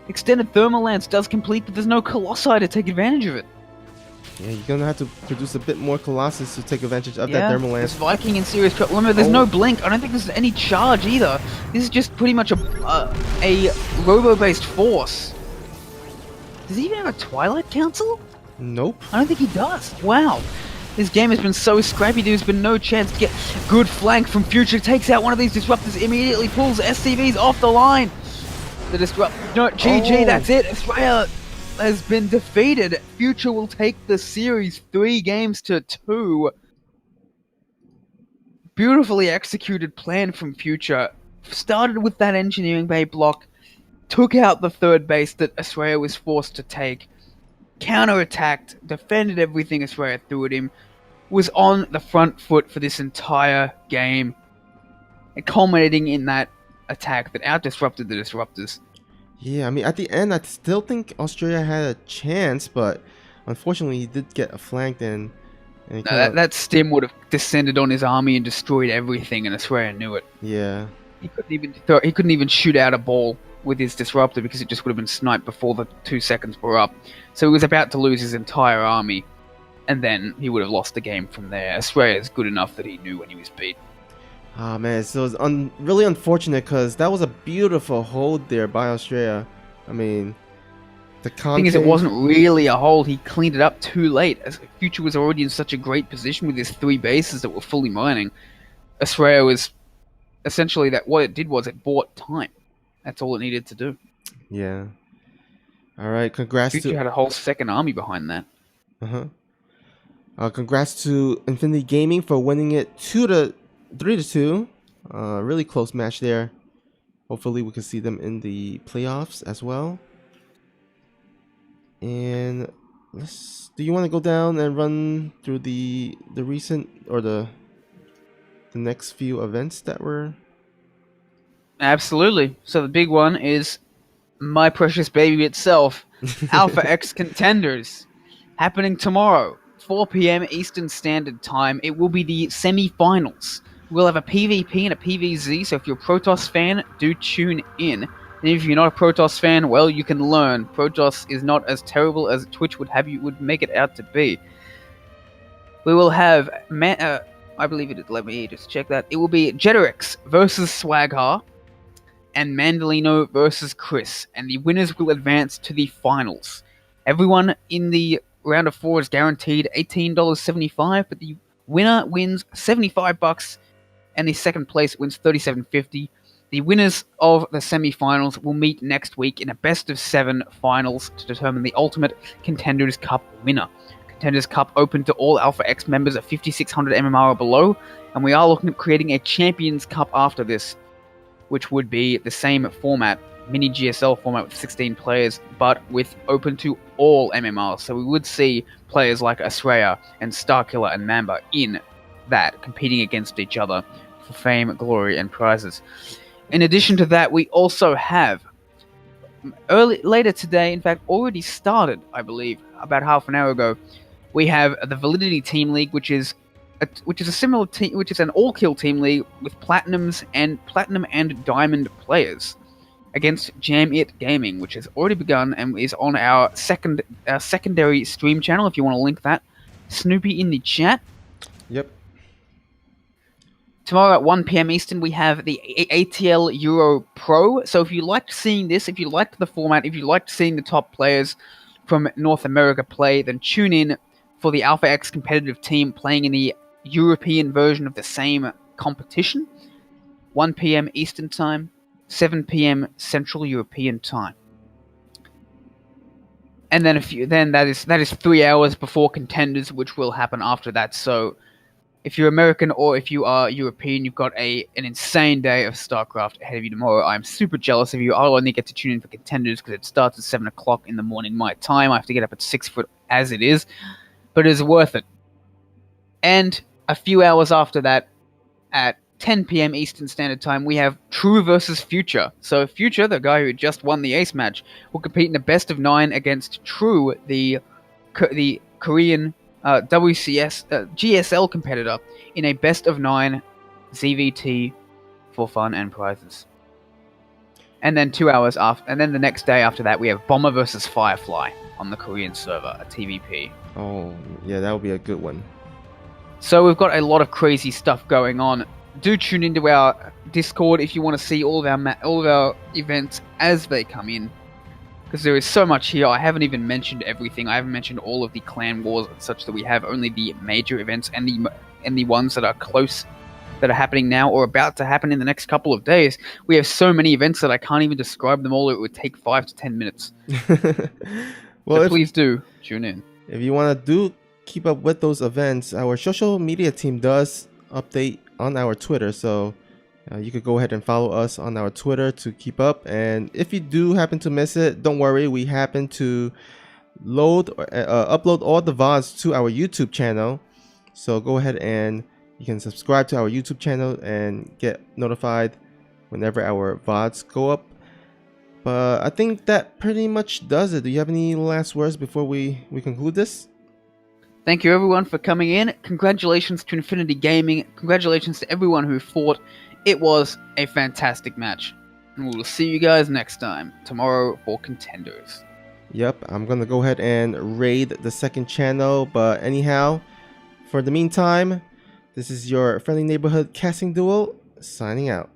Extended Thermal Lance does complete, but there's no Colossi to take advantage of it. Yeah, you're gonna have to produce a bit more Colossus to take advantage of that Thermal Lance. This Viking in serious trouble. Remember, there's no blink. I don't think there's any charge either. This is just pretty much a robo-based force. Does he even have a Twilight Council? Nope. I don't think he does. Wow. This game has been so scrappy. There's been no chance to get good flank from Future. Takes out one of these Disruptors, immediately pulls SCVs off the line. The GG, that's it. Australia has been defeated. Future will take the series 3-2. Beautifully executed plan from Future. Started with that engineering bay block, took out the third base that Australia was forced to take, counterattacked, defended everything Australia threw at him, was on the front foot for this entire game, and culminating in that attack that out-disrupted the Disruptors. Yeah, I mean, at the end, I still think Australia had a chance, but unfortunately, he did get a flanked and that stim would have descended on his army and destroyed everything, and Australia knew it. Yeah. He couldn't even shoot out a ball with his Disruptor because it just would have been sniped before the 2 seconds were up. So he was about to lose his entire army, and then he would have lost the game from there. Australia is good enough that he knew when he was beat. Ah, man, so it's really unfortunate because that was a beautiful hold there by Australia. I mean, the thing is, it wasn't really a hold. He cleaned it up too late, as Future was already in such a great position with his 3 bases that were fully mining. Australia was essentially what it did was it bought time. That's all it needed to do. Yeah. All right, congrats. Future had a whole second army behind that. Congrats to Infinity Gaming for winning it 3-2. Really close match there. Hopefully we can see them in the playoffs as well. And do you want to go down and run through the recent or the next few events that were? Absolutely. So the big one is my precious baby itself, AlphaX Contenders, happening tomorrow, 4 p.m. Eastern Standard Time. It will be the semi-finals. We'll have a PvP and a PvZ, so if you're a Protoss fan, do tune in. And if you're not a Protoss fan, well, you can learn. Protoss is not as terrible as Twitch would make it out to be. We will have, I believe it is, let me just check that. It will be Jeterix versus Swaghar, and Mandolino versus Chris, and the winners will advance to the finals. Everyone in the round of 4 is guaranteed $18.75, but the winner wins $75, and the second place wins $37.50. The winners of the semi-finals will meet next week in a best-of-7 finals to determine the ultimate Contenders Cup winner. Contenders Cup open to all AlphaX members of 5600 MMR or below, and we are looking at creating a Champions Cup after this, which would be the same format, mini GSL format with 16 players, but with open to all MMRs. So we would see players like Asraya and Starkiller and Mamba in that, competing against each other for fame, glory, and prizes. In addition to that, we also have, later today, in fact already started, I believe, about half an hour ago, we have the Validity Team League, which is a similar team, which is an all-kill team league with platinum and diamond players against Jam It Gaming, which has already begun and is on our secondary stream channel. If you want to link that, Snoopy in the chat. Yep. Tomorrow at 1 p.m. Eastern, we have the ATL Euro Pro. So if you liked seeing this, if you liked the format, if you liked seeing the top players from North America play, then tune in for the AlphaX competitive team playing in the European version of the same competition. 1 p.m. Eastern Time, 7 p.m. Central European Time. And then that is 3 hours before Contenders, which will happen after that. So if you're American or if you are European, you've got an insane day of StarCraft ahead of you tomorrow. I'm super jealous of you. I'll only get to tune in for Contenders because it starts at 7 o'clock in the morning my time. I have to get up at 6 foot as it is, but it is worth it. And a few hours after that, at 10 p.m. Eastern Standard Time, we have True versus Future. So Future, the guy who just won the Ace match, will compete in a best of 9 against True, the Korean GSL competitor, in a best of 9 ZVT for fun and prizes. And then 2 hours after, and then the next day after that, we have Bomber versus Firefly on the Korean server, a TVP. Oh, yeah, that would be a good one. So we've got a lot of crazy stuff going on. Do tune into our Discord if you want to see all of our events as they come in, because there is so much here. I haven't even mentioned everything. I haven't mentioned all of the clan wars and such, that we have only the major events and the ones that are close, that are happening now or about to happen in the next couple of days. We have so many events that I can't even describe them all. It would take 5 to 10 minutes. Well, so please do tune in. If you want to keep up with those events, our social media team does update on our Twitter, so you could go ahead and follow us on our Twitter to keep up. And if you do happen to miss it, don't worry, we happen to upload all the VODs to our YouTube channel, so go ahead and you can subscribe to our YouTube channel and get notified whenever our VODs go up. But I think that pretty much does it. Do you have any last words before we conclude this? Thank you everyone for coming in. Congratulations to Infinity Gaming. Congratulations to everyone who fought. It was a fantastic match. And we will see you guys next time, tomorrow, for Contenders. Yep, I'm gonna go ahead and raid the second channel. But anyhow, for the meantime, this is your friendly neighborhood casting duel, signing out.